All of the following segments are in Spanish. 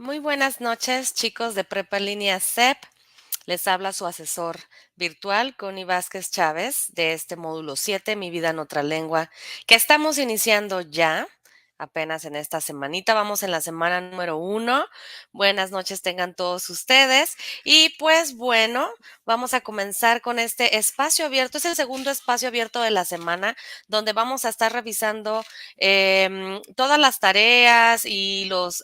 Muy buenas noches, chicos de Prepa en Línea CEP. Les habla su asesor virtual, Connie Vázquez Chávez, de este módulo 7, Mi vida en otra lengua, que estamos iniciando ya, apenas en esta semanita. Vamos en la semana número 1. Buenas noches tengan todos ustedes. Y pues bueno, vamos a comenzar con este espacio abierto. Es el segundo espacio abierto de la semana, donde vamos a estar revisando todas las tareas y los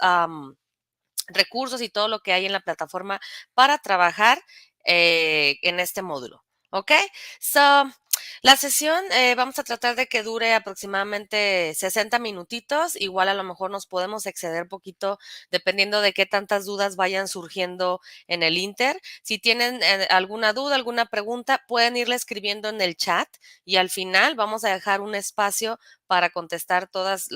recursos y todo lo que hay en la plataforma para trabajar en este módulo. ¿Ok? So, la sesión vamos a tratar de que dure aproximadamente 60 minutitos. Igual a lo mejor nos podemos exceder poquito dependiendo de qué tantas dudas vayan surgiendo en el Inter. Si tienen alguna duda, alguna pregunta, pueden irle escribiendo en el chat y al final vamos a dejar un espacio para contestar todas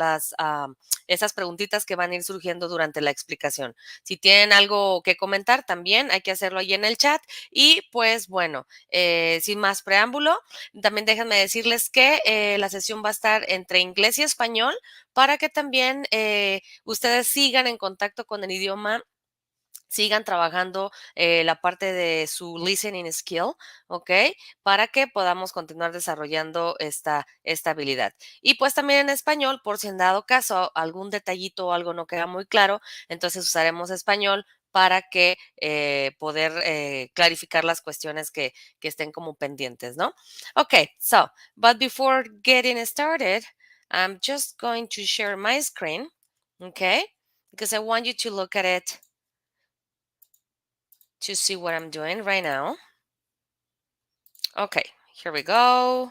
esas preguntitas que van a ir surgiendo durante la explicación. Si tienen algo que comentar, también hay que hacerlo ahí en el chat. Y pues bueno, sin más preámbulo, también déjenme decirles que la sesión va a estar entre inglés y español para que también ustedes sigan en contacto con el idioma, sigan trabajando la parte de su listening skill, ¿ok? Para que podamos continuar desarrollando esta habilidad. Y pues también en español, por si en dado caso algún detallito o algo no queda muy claro, entonces usaremos español para que poder clarificar las cuestiones que estén como pendientes, ¿no? Okay, so, but before getting started, I'm just going to share my screen, okay? Because I want you to look at it to see what I'm doing right now. Okay, here we go.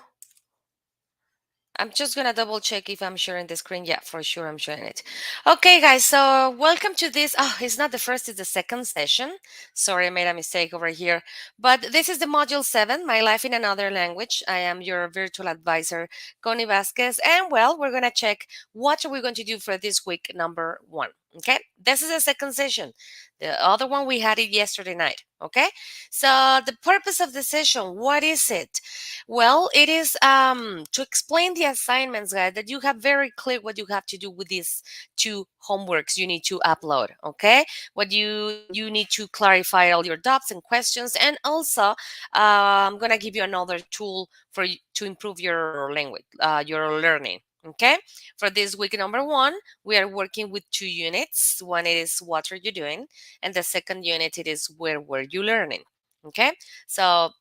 I'm just gonna double check if I'm sharing the screen. Yeah, for sure I'm sharing it. Okay, guys, so welcome to this. Oh, it's not the first, it's the second session. Sorry, I made a mistake over here. But this is the module 7, My Life in Another Language. I am your virtual advisor, Connie Vasquez. And well, we're gonna check what are we going to do for this week, number 1. Okay, this is the second session. The other one we had it yesterday night. Okay, so the purpose of the session, what is it? Well, it is to explain the assignments, guys, that you have very clear what you have to do with these two homeworks you need to upload, okay? What you need to clarify all your doubts and questions, and also I'm gonna give you another tool for you to improve your language, your learning. Okay, for this week number 1, we are working with 2 units. One is what are you doing, and the second unit it is where were you learning. Okay, so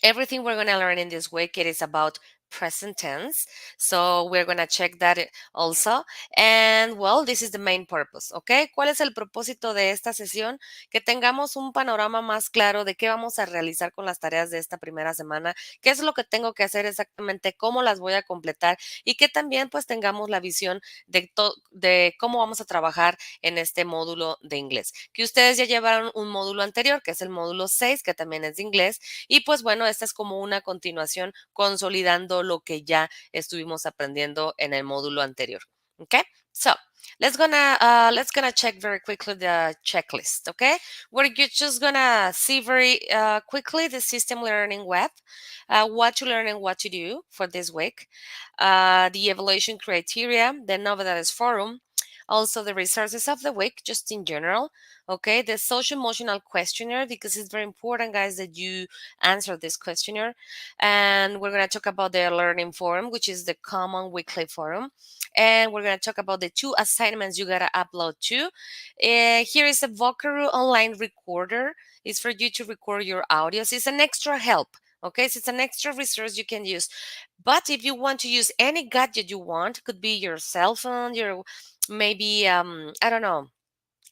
everything we're going to learn in this week, it is about present tense. So we're going to check that also. And well, this is the main purpose, ¿ok? ¿Cuál es el propósito de esta sesión? Que tengamos un panorama más claro de qué vamos a realizar con las tareas de esta primera semana, qué es lo que tengo que hacer exactamente, cómo las voy a completar y que también pues tengamos la visión de cómo vamos a trabajar en este módulo de inglés. Que ustedes ya llevaron un módulo anterior, que es el módulo 6, que también es de inglés, y pues bueno, esta es como una continuación consolidando lo que ya estuvimos aprendiendo en el módulo anterior. Okay, so let's gonna check very quickly the checklist. Okay, we're just gonna see very quickly the system learning web, what to learn and what to do for this week, the evaluation criteria, the Novedades forum, also the resources of the week, just in general. Okay, the social emotional questionnaire, because it's very important, guys, that you answer this questionnaire. And we're going to talk about the learning forum, which is the common weekly forum. And we're going to talk about the 2 assignments you got to upload to. Here is a Vocaroo online recorder. It's for you to record your audios. It's an extra help. Okay, so it's an extra resource you can use. But if you want to use any gadget you want, could be your cell phone, your maybe I don't know,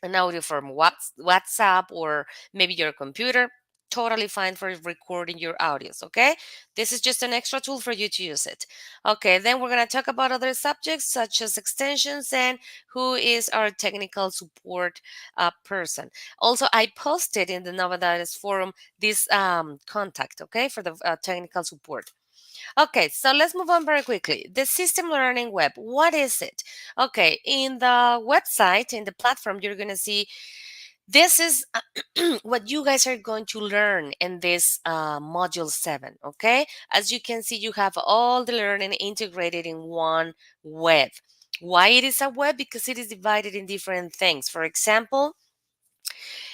an audio from WhatsApp or maybe your computer. Totally fine for recording your audios, okay? This is just an extra tool for you to use it. Okay, then we're going to talk about other subjects such as extensions and who is our technical support person. Also, I posted in the Novedades forum this contact, okay, for the technical support. Okay, so let's move on very quickly. The system learning web, what is it? Okay, in the website, in the platform, you're going to see this is what you guys are going to learn in this module 7. Okay, as you can see, you have all the learning integrated in one web. Why it is a web? Because it is divided in different things. For example,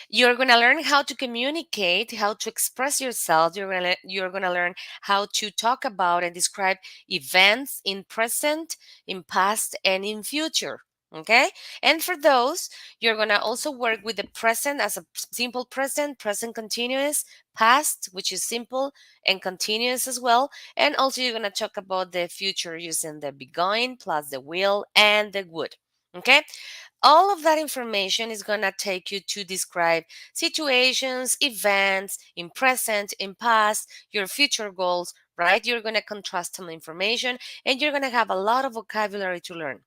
You're going to learn how to communicate, how to express yourself. You're going to learn how to talk about and describe events in present, in past, and in future. Okay? And for those, you're going to also work with the present as a simple present, present continuous, past, which is simple and continuous as well. And also, you're going to talk about the future using the be going plus the will and the would. Okay? All of that information is going to take you to describe situations, events in present, in past, your future goals, right? You're going to contrast some information and you're going to have a lot of vocabulary to learn.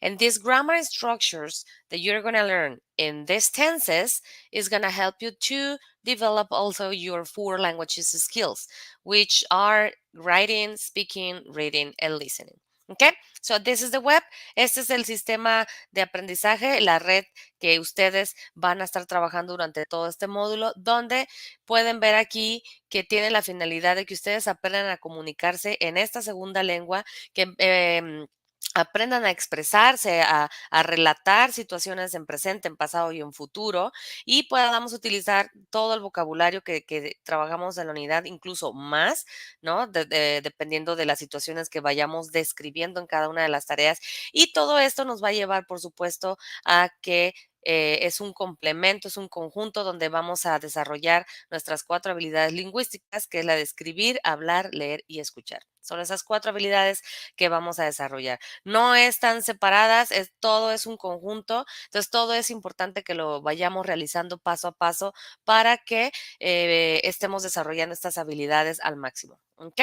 And these grammar structures that you're going to learn in these tenses is going to help you to develop also your four languages skills, which are writing, speaking, reading, and listening. Okay, so this is the web. Este es el sistema de aprendizaje, la red que ustedes van a estar trabajando durante todo este módulo, donde pueden ver aquí que tiene la finalidad de que ustedes aprendan a comunicarse en esta segunda lengua, que aprendan a expresarse, a relatar situaciones en presente, en pasado y en futuro, y podamos utilizar todo el vocabulario que trabajamos en la unidad, incluso más, ¿no? Dependiendo de las situaciones que vayamos describiendo en cada una de las tareas. Y todo esto nos va a llevar, por supuesto, a que es un complemento, es un conjunto donde vamos a desarrollar nuestras 4 habilidades lingüísticas, que es la de escribir, hablar, leer y escuchar. Son esas 4 habilidades que vamos a desarrollar. No están separadas, todo es un conjunto, entonces todo es importante que lo vayamos realizando paso a paso para que estemos desarrollando estas habilidades al máximo. ¿Ok?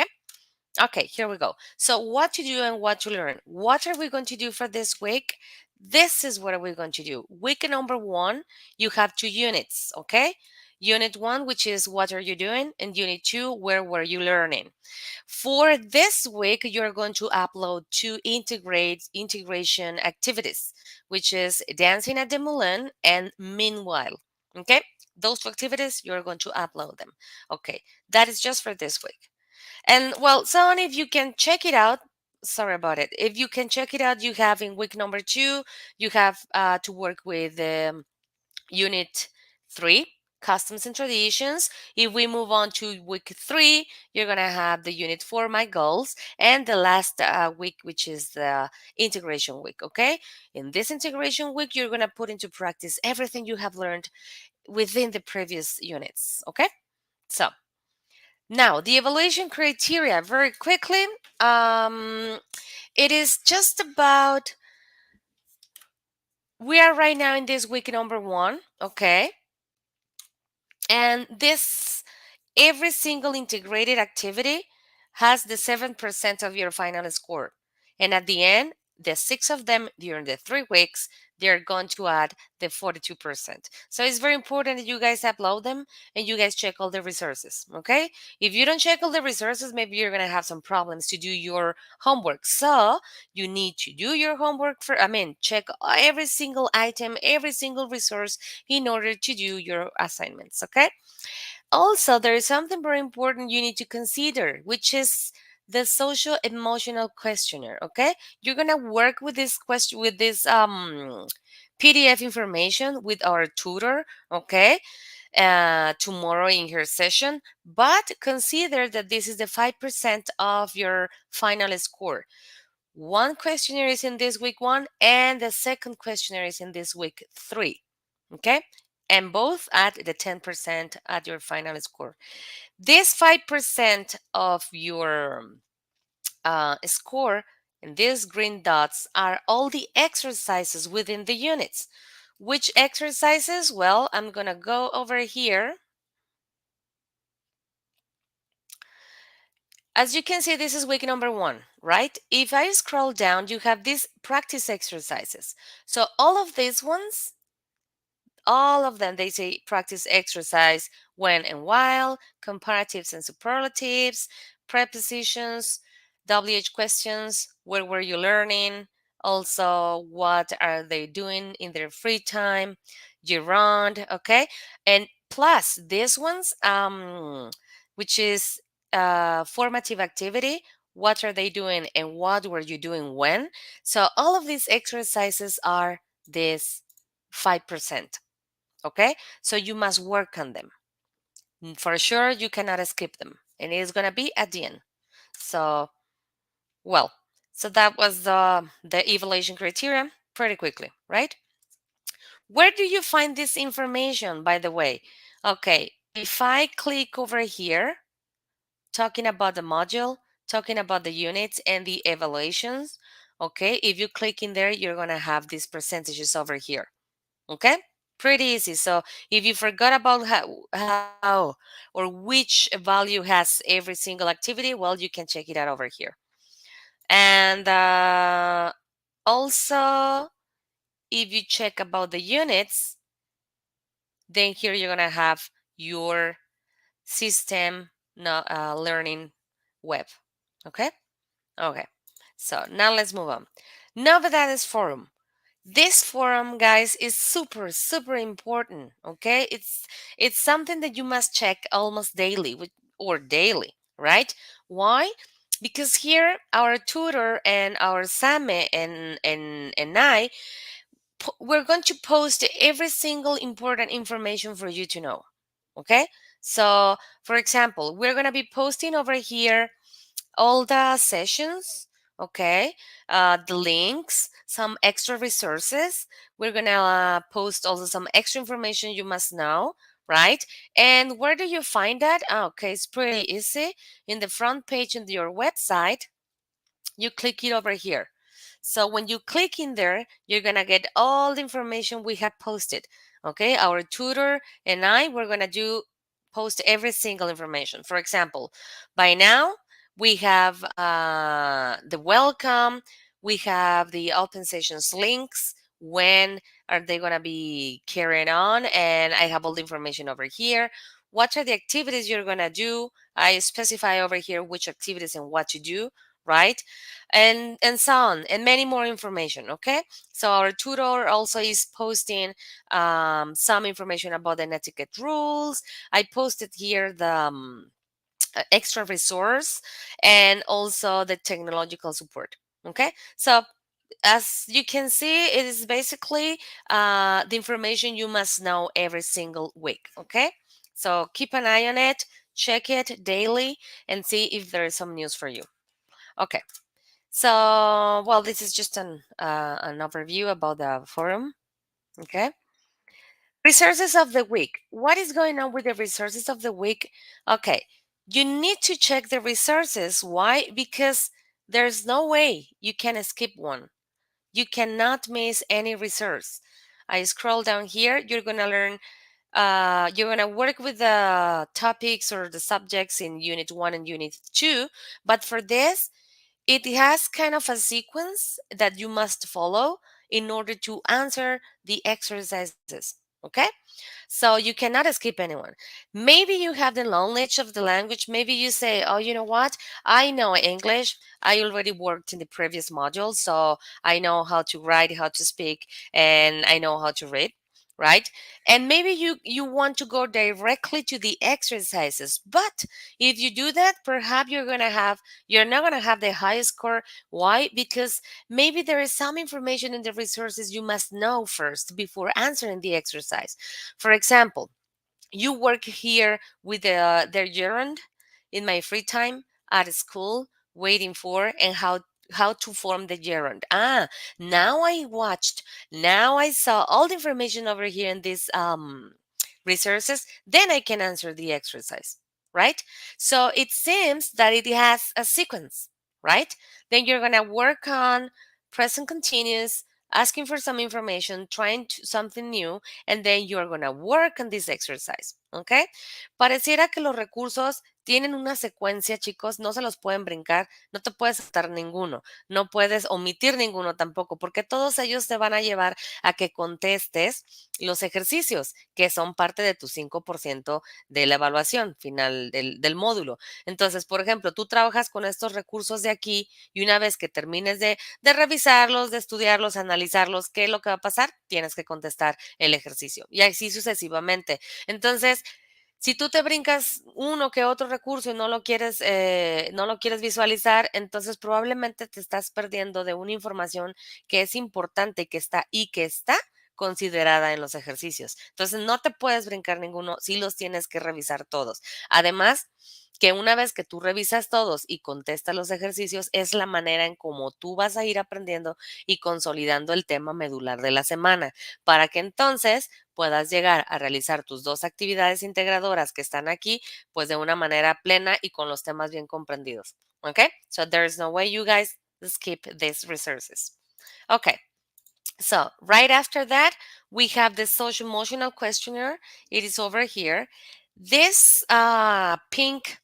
Okay, here we go. So, what to do and what to learn. What are we going to do for this week? This is what we're going to do. Week number 1, you have 2 units, okay? Unit 1, which is what are you doing? And Unit 2, where were you learning? For this week, you're going to upload 2 integration activities, which is dancing at the Moulin and meanwhile. Okay? Those 2 activities, you're going to upload them. Okay, that is just for this week. And well, Son, if you can check it out, sorry about it. If you can check it out, you have in week number 2, you have to work with unit 3, customs and traditions. If we move on to week 3, you're going to have the unit 4, my goals, and the last week, which is the integration week. Okay. In this integration week, you're going to put into practice everything you have learned within the previous units. Okay. So, now, the evaluation criteria, very quickly, it is just about, we are right now in this week number 1, okay? And this, every single integrated activity has the 7% of your final score. And at the end, the 6 of them during the 3 weeks, they're going to add the 42%. So it's very important that you guys upload them and you guys check all the resources, okay? If you don't check all the resources, maybe you're going to have some problems to do your homework. So you need to do your homework check every single item, every single resource in order to do your assignments, okay? Also, there is something very important you need to consider, which is the social emotional questionnaire. Okay, you're gonna work with this question, with this PDF information with our tutor. Okay, tomorrow in her session, but consider that this is the 5% of your final score. One questionnaire is in this week 1, and the second questionnaire is in this week 3. Okay, and both at the 10% at your final score. This 5% of your score and these green dots are all the exercises within the units. Which exercises? Well, I'm going to go over here. As you can see, this is week number 1, right? If I scroll down, you have these practice exercises. So all of these ones, all of them, they say practice exercise when and while, comparatives and superlatives, prepositions, WH questions, where were you learning, also what are they doing in their free time, gerund, okay? And plus these ones, which is formative activity, what are they doing and what were you doing when? So all of these exercises are this 5%. Okay, so you must work on them. For sure, you cannot skip them, and it is going to be at the end. So, well, so that was the evaluation criteria pretty quickly, right? Where do you find this information, by the way? Okay, if I click over here, talking about the module, talking about the units and the evaluations, okay, if you click in there, you're going to have these percentages over here, okay? Pretty easy. So if you forgot about how or which value has every single activity, well, you can check it out over here. And also, if you check about the units, then here you're going to have your system learning web. Okay? Okay. So now let's move on. Novedades forum. This forum, guys, is super, super important. Okay? It's something that you must check almost daily or daily, right? Why? Because here our tutor and our Same and I we're going to post every single important information for you to know. Okay, so for example, we're going to be posting over here all the sessions, okay, the links, some extra resources. We're going to post also some extra information you must know, right? And where do you find that? Okay, it's pretty easy. In the front page of your website, you click it over here. So when you click in there, you're going to get all the information we have posted. Okay, our tutor and I, we're going to post every single information. For example, by now we have the welcome, we have the open sessions links, when are they going to be carrying on, and I have all the information over here. What are the activities you're going to do? I specify over here which activities and what to do, right? And so on, and many more information. Okay, so our tutor also is posting some information about the etiquette rules. I posted here the extra resource and also the technological support. Okay, so as you can see, it is basically the information you must know every single week. Okay, so keep an eye on it, check it daily, and see if there is some news for you. Okay, so, well, this is just an overview about the forum. Okay. Resources of the week. What is going on with the resources of the week? Okay. You need to check the resources. Why? Because there's no way you can skip one. You cannot miss any resource. I scroll down here. You're going to learn, you're going to work with the topics or the subjects in Unit 1 and Unit 2. But for this, it has kind of a sequence that you must follow in order to answer the exercises. Okay? So you cannot skip anyone. Maybe you have the knowledge of the language. Maybe you say, oh, you know what? I know English. I already worked in the previous module, so I know how to write, how to speak, and I know how to read. Right? And maybe you want to go directly to the exercises. But if you do that, perhaps you're not gonna have the highest score. Why? Because maybe there is some information in the resources you must know first before answering the exercise. For example, you work here with their gerund in my free time at school, waiting for and how to form the gerund. Now I watched, now I saw all the information over here in these resources, then I can answer the exercise, right? So it seems that it has a sequence, right? Then you're gonna work on present continuous, asking for some information, something new, and then you're going to work on this exercise, ¿ok? Pareciera que los recursos tienen una secuencia, chicos, no se los pueden brincar, no te puedes saltar ninguno, no puedes omitir ninguno tampoco, porque todos ellos te van a llevar a que contestes los ejercicios, que son parte de tu 5% de la evaluación final del módulo. Entonces, por ejemplo, tú trabajas con estos recursos de aquí y una vez que termines de revisarlos, de estudiarlos, analizarlos, ¿qué es lo que va a pasar? Tienes que contestar el ejercicio y así sucesivamente. Entonces, si tú te brincas uno que otro recurso y no lo quieres visualizar, entonces probablemente te estás perdiendo de una información que es importante, que está considerada en los ejercicios. Entonces, no te puedes brincar ninguno, sí los tienes que revisar todos. Además, que una vez que tú revisas todos y contestas los ejercicios, es la manera en cómo tú vas a ir aprendiendo y consolidando el tema medular de la semana, para que entonces puedas llegar a realizar tus 2 actividades integradoras que están aquí, pues de una manera plena y con los temas bien comprendidos. Okay? So there's no way you guys skip these resources. Okay. So right after that, we have the social emotional questionnaire. It is over here. This pink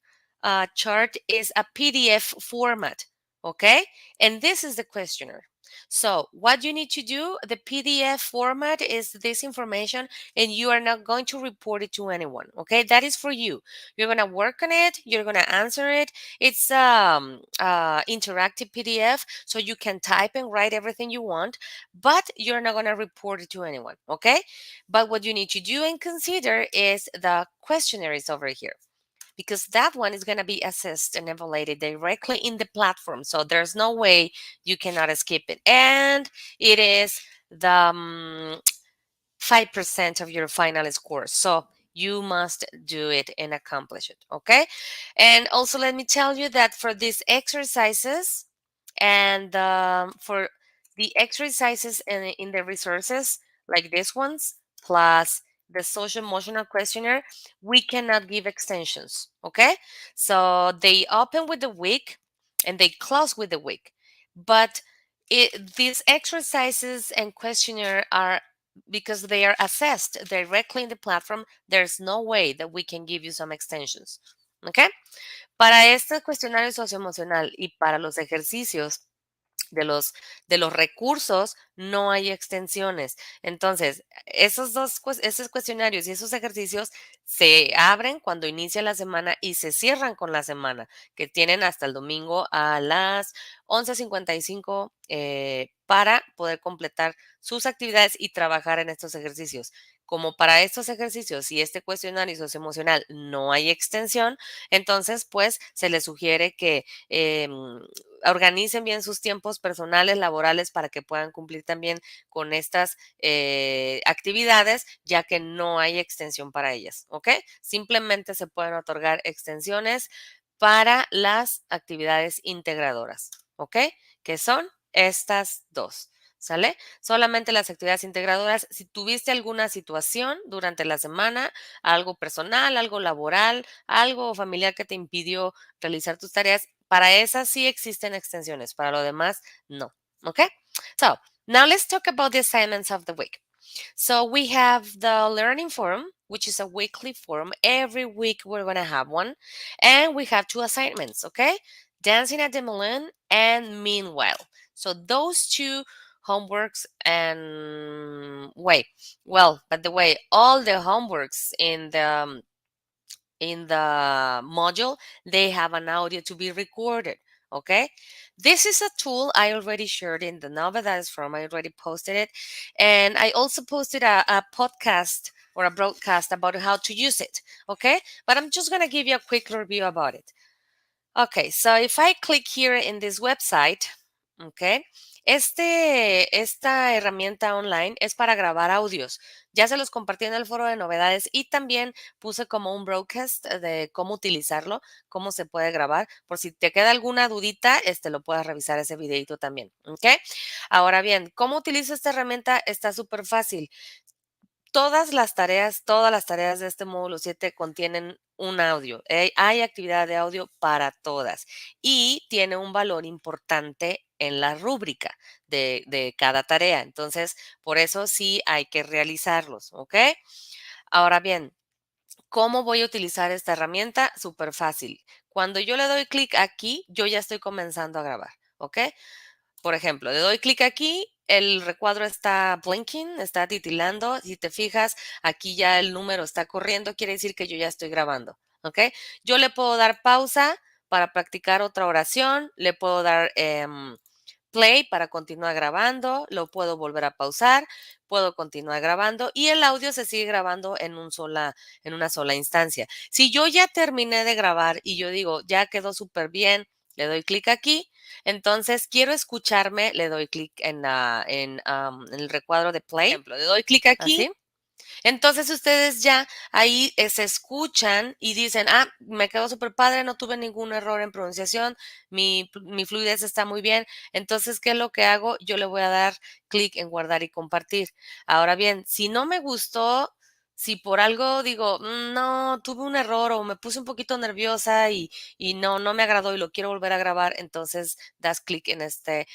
chart is a PDF format, okay? And this is the questionnaire. So what you need to do, the PDF format is this information and you are not going to report it to anyone, okay? That is for you. You're going to work on it. You're going to answer it. It's interactive PDF, so you can type and write everything you want, but you're not going to report it to anyone, okay? But what you need to do and consider is the questionnaire is over here, because that one is going to be assessed and evaluated directly in the platform. So there's no way you cannot skip it. And it is the 5% of your final score. So you must do it and accomplish it. Okay. And also, let me tell you that for these exercises and for the exercises in the resources, like these ones, plus the social emotional questionnaire, we cannot give extensions. Okay. So they open with the week and they close with the week. But these exercises and questionnaire are, because they are assessed directly in the platform, there's no way that we can give you some extensions. Okay. Para este cuestionario socioemocional y para los ejercicios de los recursos, no hay extensiones. Entonces, esos cuestionarios y esos ejercicios se abren cuando inicia la semana y se cierran con la semana, que tienen hasta el domingo a las 11:55 para poder completar sus actividades y trabajar en estos ejercicios. Como para estos ejercicios y este cuestionario socioemocional no hay extensión, entonces pues se les sugiere que organicen bien sus tiempos personales, laborales, para que puedan cumplir también con estas actividades, ya que no hay extensión para ellas, ¿ok? Simplemente se pueden otorgar extensiones para las actividades integradoras, ¿ok? Que son estas dos. ¿Sale? Solamente las actividades integradoras. Si tuviste alguna situación durante la semana, algo personal, algo laboral, algo familiar que te impidió realizar tus tareas, para esas sí existen extensiones, para lo demás no. Okay? So, now let's talk about the assignments of the week. So we have the learning forum, which is a weekly forum. Every week we're going to have one. And we have 2 assignments, okay? Dancing at the Moulin and Meanwhile. So those 2 homeworks and wait. Well, by the way, all the homeworks in the module, they have an audio to be recorded. Okay, this is a tool I already shared in the Nova that is from. I already posted it, and I also posted a podcast or a broadcast about how to use it. Okay, but I'm just gonna give you a quick review about it. Okay, so if I click here in this website, okay, esta herramienta online es para grabar audios. Ya se los compartí en el foro de novedades y también puse como un broadcast de cómo utilizarlo, cómo se puede grabar. Por si te queda alguna dudita, lo puedes revisar ese videito también, ¿ok? Ahora bien, ¿cómo utilizo esta herramienta? Está súper fácil. Todas las tareas de este módulo 7 contienen un audio. Hay actividad de audio para todas y tiene un valor importante en la rúbrica de cada tarea. Entonces, por eso sí hay que realizarlos, ¿ok? Ahora bien, ¿cómo voy a utilizar esta herramienta? Súper fácil. Cuando yo le doy clic aquí, yo ya estoy comenzando a grabar, ¿ok? Por ejemplo, le doy clic aquí, el recuadro está blinking, está titilando. Si te fijas, aquí ya el número está corriendo, quiere decir que yo ya estoy grabando, ¿ok? Yo le puedo dar pausa para practicar otra oración, le puedo dar play para continuar grabando, lo puedo volver a pausar, puedo continuar grabando y el audio se sigue grabando en una sola instancia. Si yo ya terminé de grabar y yo digo, ya quedó súper bien, Le doy clic aquí. Entonces, quiero escucharme, le doy clic en el recuadro de play. Por ejemplo, le doy clic aquí. ¿Así? Entonces ustedes ya ahí se escuchan y dicen, me quedó súper padre, no tuve ningún error en pronunciación, mi fluidez está muy bien. Entonces, ¿qué es lo que hago? Yo le voy a dar clic en guardar y compartir. Ahora bien, si no me gustó, si por algo digo, no, tuve un error o me puse un poquito nerviosa y no me agradó y lo quiero volver a grabar, entonces das clic en este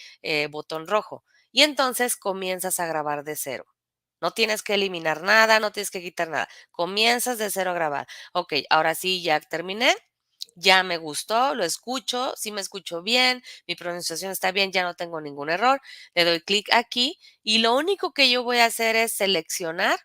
botón rojo y entonces comienzas a grabar de cero. No tienes que eliminar nada, no tienes que quitar nada. Comienzas de cero a grabar. Ok, ahora sí, ya terminé. Ya me gustó, lo escucho, sí me escucho bien, mi pronunciación está bien, ya no tengo ningún error. Le doy clic aquí y lo único que yo voy a hacer es seleccionar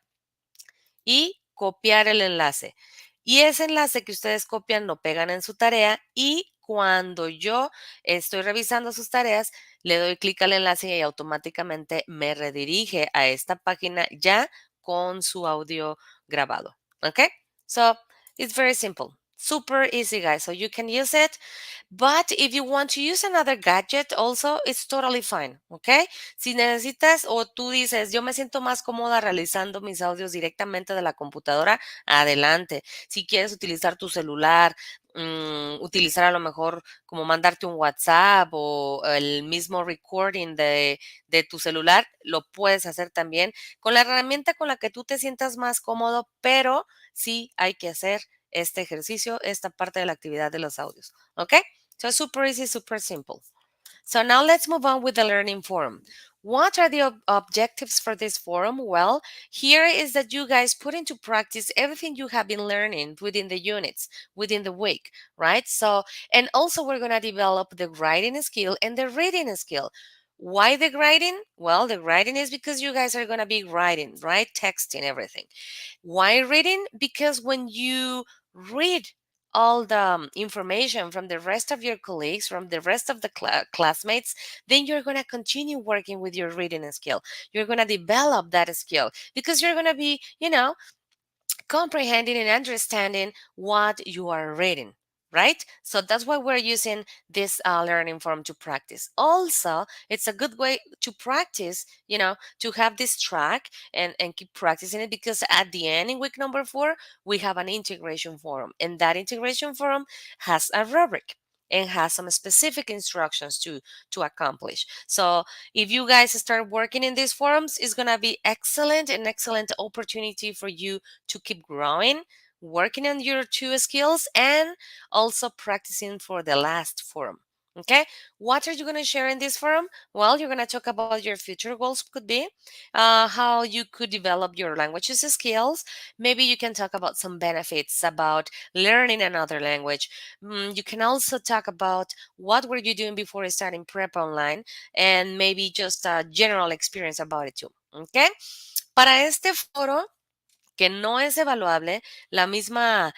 y copiar el enlace. Y ese enlace que ustedes copian lo pegan en su tarea y cuando yo estoy revisando sus tareas, le doy clic al enlace y automáticamente me redirige a esta página ya con su audio grabado. Okay? So it's very simple. Super easy, guys. So you can use it. But if you want to use another gadget also, it's totally fine. Okay? Si necesitas o tú dices, yo me siento más cómoda realizando mis audios directamente de la computadora, adelante. Si quieres utilizar tu celular, utilizar a lo mejor como mandarte un WhatsApp o el mismo recording de tu celular, lo puedes hacer también con la herramienta con la que tú te sientas más cómodo, pero sí hay que hacer este ejercicio, esta parte de la actividad de los audios. ¿Ok? So super easy, super simple. So now let's move on with the learning forum. What are the objectives for this forum? Well, here is that you guys put into practice everything you have been learning within the units, within the week, right? So, and also we're going to develop the writing skill and the reading skill. Why the writing? Well, the writing is because you guys are going to be writing, right? Texting everything. Why reading? Because when you read all the information from the rest of your colleagues, from the rest of the classmates, then you're going to continue working with your reading skill. You're going to develop that skill because you're going to be, comprehending and understanding what you are reading, right? So that's why we're using this learning form to practice. Also, it's a good way to practice, to have this track and keep practicing it because at the end, in week number 4, we have an integration forum, and that integration forum has a rubric and has some specific instructions to accomplish. So if you guys start working in these forums, it's gonna be an excellent opportunity for you to keep growing, working on your 2 skills, and also practicing for the last forum. Okay, what are you going to share in this forum? Well, you're going to talk about your future goals, could be how you could develop your languages skills. Maybe you can talk about some benefits about learning another language. You can also talk about what were you doing before starting prep online and maybe just a general experience about it too. Okay, para este foro que no es evaluable, las mismas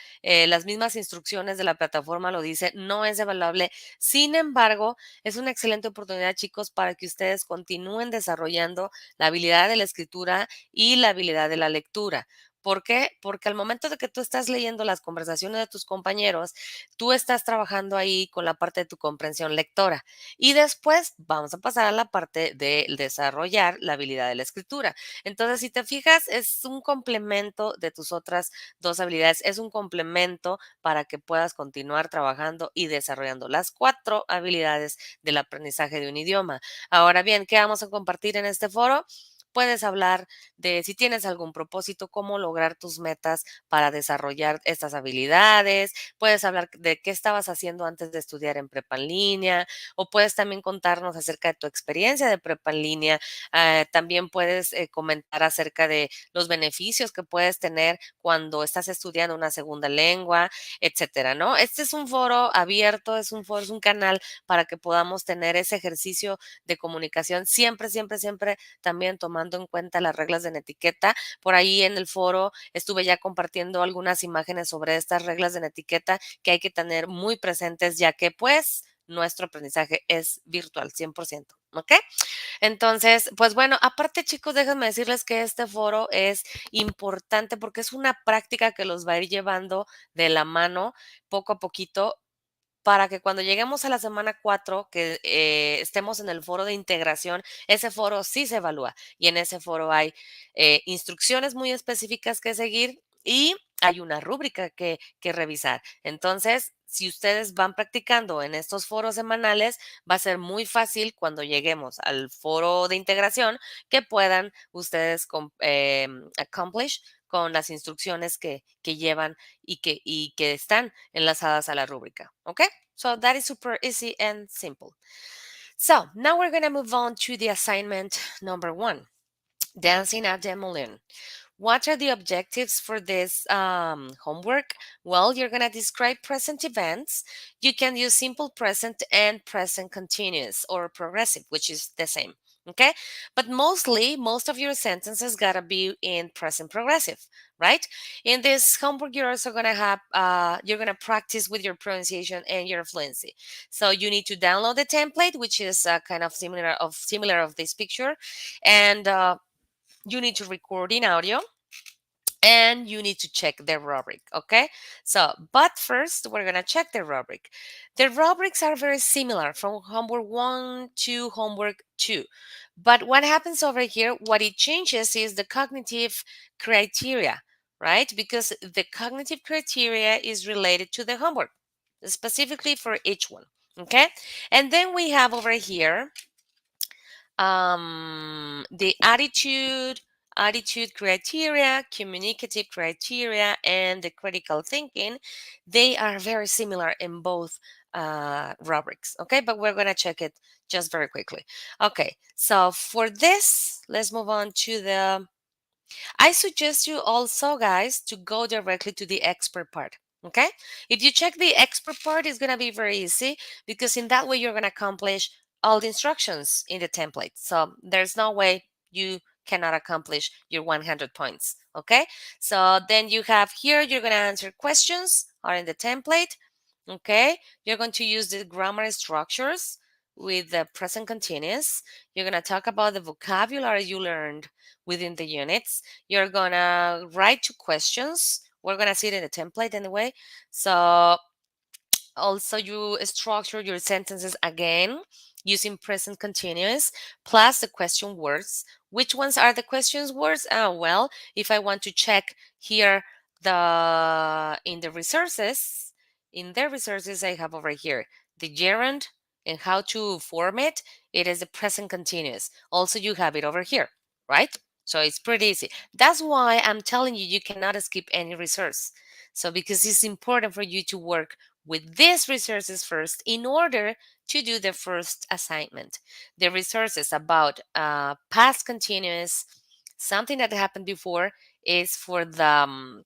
instrucciones de la plataforma lo dice, no es evaluable. Sin embargo, es una excelente oportunidad, chicos, para que ustedes continúen desarrollando la habilidad de la escritura y la habilidad de la lectura. ¿Por qué? Porque al momento de que tú estás leyendo las conversaciones de tus compañeros, tú estás trabajando ahí con la parte de tu comprensión lectora. Y después vamos a pasar a la parte de desarrollar la habilidad de la escritura. Entonces, si te fijas, es un complemento de tus otras 2 habilidades, es un complemento para que puedas continuar trabajando y desarrollando las 4 habilidades del aprendizaje de un idioma. Ahora bien, ¿qué vamos a compartir en este foro? Puedes hablar de si tienes algún propósito, cómo lograr tus metas para desarrollar estas habilidades. Puedes hablar de qué estabas haciendo antes de estudiar en prepa en línea o puedes también contarnos acerca de tu experiencia de prepa en línea. También puedes comentar acerca de los beneficios que puedes tener cuando estás estudiando una segunda lengua, etcétera, ¿no? Este es un foro abierto, es un canal para que podamos tener ese ejercicio de comunicación siempre, siempre, siempre también tomando en cuenta las reglas de etiqueta. Por ahí en el foro estuve ya compartiendo algunas imágenes sobre estas reglas de etiqueta que hay que tener muy presentes ya que pues nuestro aprendizaje es virtual 100%, ¿ok? Entonces, pues bueno, aparte chicos, déjenme decirles que este foro es importante porque es una práctica que los va a ir llevando de la mano poco a poquito para que cuando lleguemos a la semana 4, que estemos en el foro de integración, ese foro sí se evalúa y en ese foro hay instrucciones muy específicas que seguir y hay una rúbrica que revisar. Entonces, si ustedes van practicando en estos foros semanales, va a ser muy fácil cuando lleguemos al foro de integración que puedan ustedes accomplish con las instrucciones que llevan y que están enlazadas a la rúbrica. Okay? So that is super easy and simple. So now we're going to move on to the assignment number 1, dancing at the moon. What are the objectives for this homework? Well, you're going to describe present events. You can use simple present and present continuous or progressive, which is the same. Okay. But mostly, most of your sentences got to be in present progressive, right? In this homework, you're also going to have, you're going to practice with your pronunciation and your fluency. So you need to download the template, which is kind of similar of this picture. And you need to record in audio and you need to check the rubric. Okay, so but first we're gonna check the rubric. The rubrics are very similar from homework 1 to homework 2, but what happens over here, what it changes is the cognitive criteria, right? Because the cognitive criteria is related to the homework specifically for each one. Okay, and then we have over here the attitude criteria, communicative criteria, and the critical thinking. They are very similar in both rubrics. Okay, but we're going to check it just very quickly. Okay, so for this, let's move on to the I suggest you also, guys, to go directly to the expert part. Okay, if you check the expert part, it's going to be very easy because in that way you're going to accomplish all the instructions in the template. So there's no way you cannot accomplish your 100 points. Okay, so then you have here, you're going to answer questions are in the template. Okay, you're going to use the grammar structures with the present continuous. You're going to talk about the vocabulary you learned within the units. You're going to write 2 questions. We're going to see it in the template anyway. So also you structure your sentences again using present continuous plus the question words. Which ones are the questions words? Well, if I want to check here in the resources, I have over here the gerund and how to form it. It is the present continuous. Also, you have it over here, right? So it's pretty easy. That's why I'm telling you, you cannot skip any resource. So because it's important for you to work with these resources first in order to do the first assignment. The resources about past continuous, something that happened before, is for the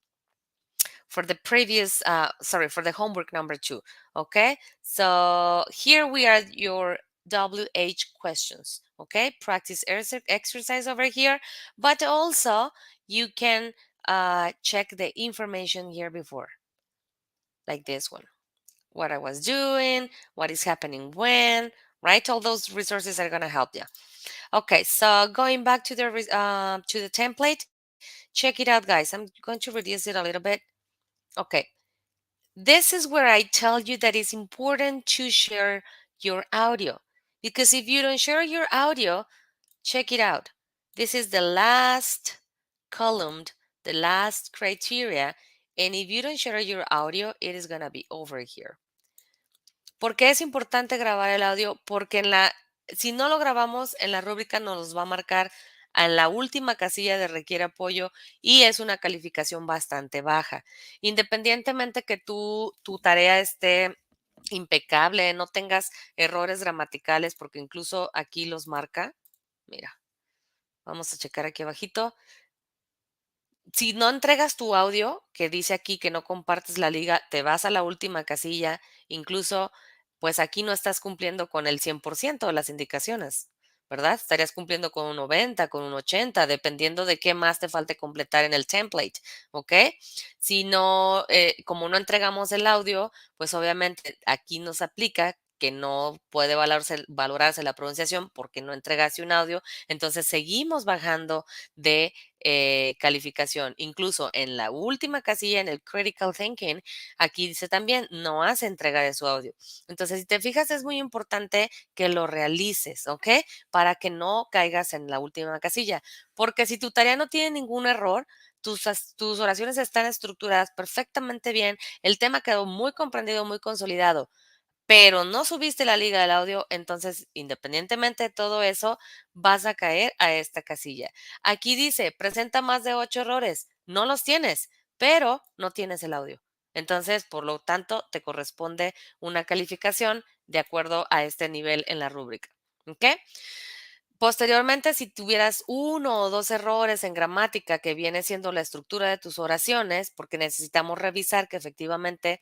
previous, for the homework number 2. Okay, so here we are your WH questions. Okay, practice exercise over here, but also you can check the information here before, like this one. What I was doing, what is happening when, right? All those resources are going to help you. Okay, so going back to the template, check it out, guys. I'm going to reduce it a little bit. Okay, this is where I tell you that it's important to share your audio, because if you don't share your audio, check it out. This is the last column, the last criteria, and if you don't share your audio, it is going to be over here. ¿Por qué es importante grabar el audio? Porque si no lo grabamos, en la rúbrica nos los va a marcar en la última casilla de requiere apoyo y es una calificación bastante baja. Independientemente que tu tarea esté impecable, no tengas errores gramaticales, porque incluso aquí los marca. Mira, vamos a checar aquí abajito. Si no entregas tu audio, que dice aquí que no compartes la liga, te vas a la última casilla, incluso pues aquí no estás cumpliendo con el 100% de las indicaciones, ¿verdad? Estarías cumpliendo con un 90, con un 80, dependiendo de qué más te falte completar en el template, ¿ok? Si no, como no entregamos el audio, pues obviamente aquí nos aplica que no puede valorarse la pronunciación porque no entregaste un audio, entonces seguimos bajando de calificación. Incluso en la última casilla, en el critical thinking, aquí dice también, no hace entrega de su audio. Entonces, si te fijas, es muy importante que lo realices, ¿ok? Para que no caigas en la última casilla. Porque si tu tarea no tiene ningún error, tus oraciones están estructuradas perfectamente bien, el tema quedó muy comprendido, muy consolidado, pero no subiste la liga del audio, entonces, independientemente de todo eso, vas a caer a esta casilla. Aquí dice, presenta más de 8 errores. No los tienes, pero no tienes el audio. Entonces, por lo tanto, te corresponde una calificación de acuerdo a este nivel en la rúbrica. ¿Ok? Posteriormente, si tuvieras uno o dos errores en gramática que viene siendo la estructura de tus oraciones, porque necesitamos revisar que efectivamente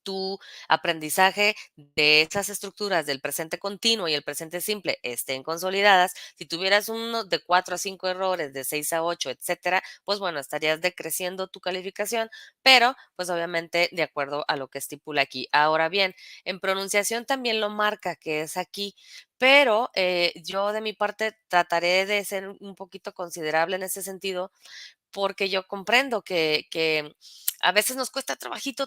tu aprendizaje de esas estructuras del presente continuo y el presente simple estén consolidadas, si tuvieras uno de 4 a 5 errores, de 6 a 8, etcétera, pues bueno, estarías decreciendo tu calificación, pero pues obviamente de acuerdo a lo que estipula aquí. Ahora bien, en pronunciación también lo marca que es aquí, pero yo de mi parte trataré de ser un poquito considerable en ese sentido porque yo comprendo que a veces nos cuesta trabajito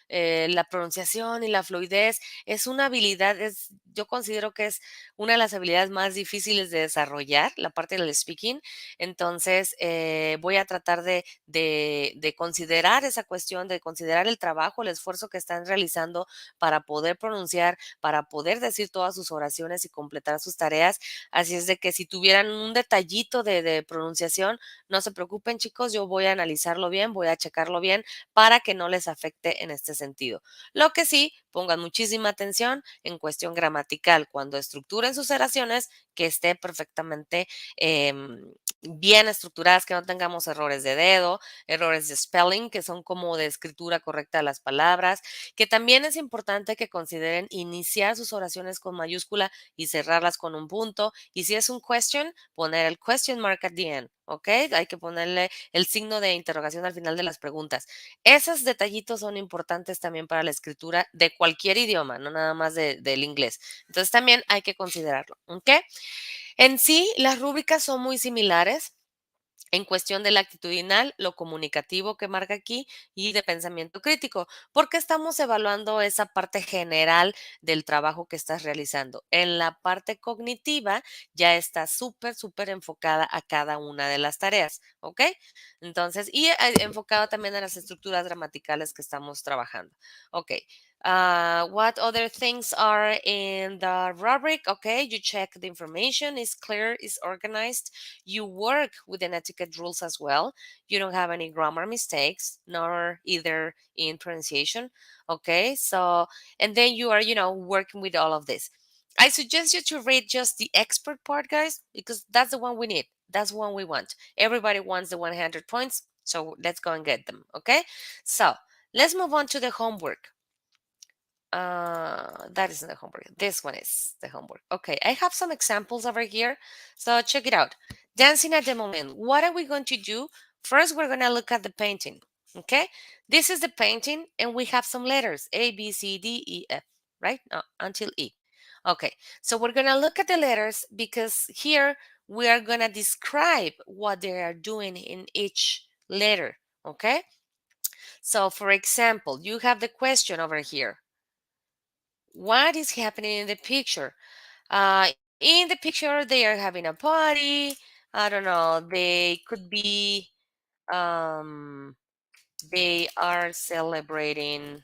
la pronunciación y la fluidez. Es una habilidad, yo considero que es una de las habilidades más difíciles de desarrollar, la parte del speaking. Entonces, voy a tratar de considerar esa cuestión, de considerar el trabajo, el esfuerzo que están realizando para poder pronunciar, para poder decir todas sus oraciones y completar sus tareas. Así es de que si tuvieran un detallito de pronunciación, no se preocupen chicos, yo voy a analizarlo bien, voy a checarlo bien para que no les afecte en este sentido. Lo que sí, pongan muchísima atención en cuestión gramatical, cuando estructuren sus oraciones, que esté perfectamente bien estructuradas, que no tengamos errores de dedo, errores de spelling, que son como de escritura correcta de las palabras, que también es importante que consideren iniciar sus oraciones con mayúscula y cerrarlas con un punto. Y si es un question, poner el question mark at the end, ¿ok? Hay que ponerle el signo de interrogación al final de las preguntas. Esos detallitos son importantes también para la escritura de cualquier idioma, no nada más del inglés. Entonces también hay que considerarlo, ¿ok? En sí, las rúbricas son muy similares en cuestión del actitudinal, lo comunicativo que marca aquí y de pensamiento crítico, porque estamos evaluando esa parte general del trabajo que estás realizando. En la parte cognitiva ya está súper enfocada a cada una de las tareas, ¿ok? Entonces, y enfocado también a las estructuras gramaticales que estamos trabajando. Ok. What other things are in the rubric? Okay, you check the information, is clear, is organized. You work within etiquette rules as well. You don't have any grammar mistakes, nor either in pronunciation. Okay, so, and then you are, working with all of this. I suggest you to read just the expert part, guys, because that's the one we need. That's the one we want. Everybody wants the 100 points, so let's go and get them. Okay, so let's move on to the homework. That isn't the homework. This one is the homework. Okay, I have some examples over here. So check it out. Dancing at the moment. What are we going to do? First, we're going to look at the painting. Okay, this is the painting, and we have some letters A, B, C, D, E, F, right? No, until E. Okay, so we're going to look at the letters because here we are going to describe what they are doing in each letter. Okay, so for example, you have the question over here. What is happening in the picture? Uh, in the picture, they are having a party. I don't know. They could be, um, they are celebrating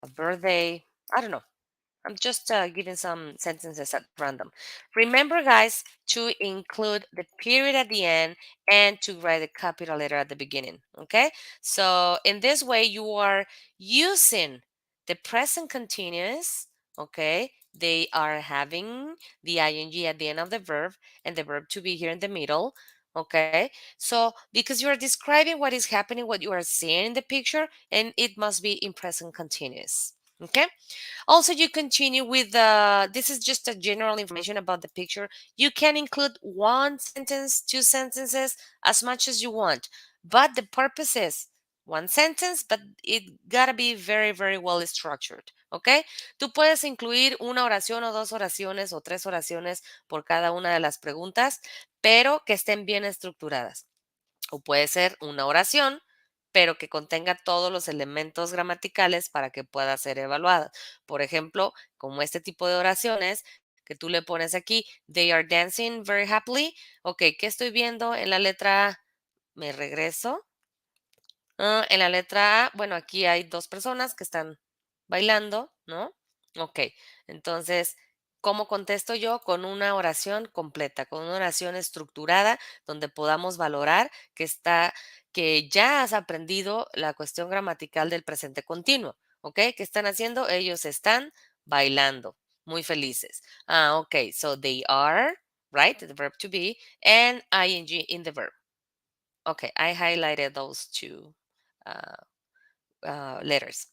a birthday. I don't know. I'm just giving some sentences at random. Remember, guys, to include the period at the end and to write the capital letter at the beginning. Okay? So, in this way, you are using the present continuous. Okay? They are having the ing at the end of the verb and the verb to be here in the middle. Okay? So, because you are describing what is happening, what you are seeing in the picture, and it must be in present continuous. Okay? Also, you continue with this is just a general information about the picture. You can include one sentence, two sentences, as much as you want. But the purpose is one sentence, but it gotta be very, very well structured, ¿ok? Tú puedes incluir una oración o dos oraciones o tres oraciones por cada una de las preguntas, pero que estén bien estructuradas. O puede ser una oración, pero que contenga todos los elementos gramaticales para que pueda ser evaluada. Por ejemplo, como este tipo de oraciones que tú le pones aquí, they are dancing very happily. Ok, ¿qué estoy viendo en la letra A? Me regreso. En la letra A, bueno, aquí hay dos personas que están bailando, ¿no? Ok, entonces, ¿cómo contesto yo? Con una oración completa, con una oración estructurada donde podamos valorar que ya has aprendido la cuestión gramatical del presente continuo, ¿ok? ¿Qué están haciendo? Ellos están bailando, muy felices. Ok, so they are, right? The verb to be, and ing in the verb. Okay, I highlighted those two uh, letters.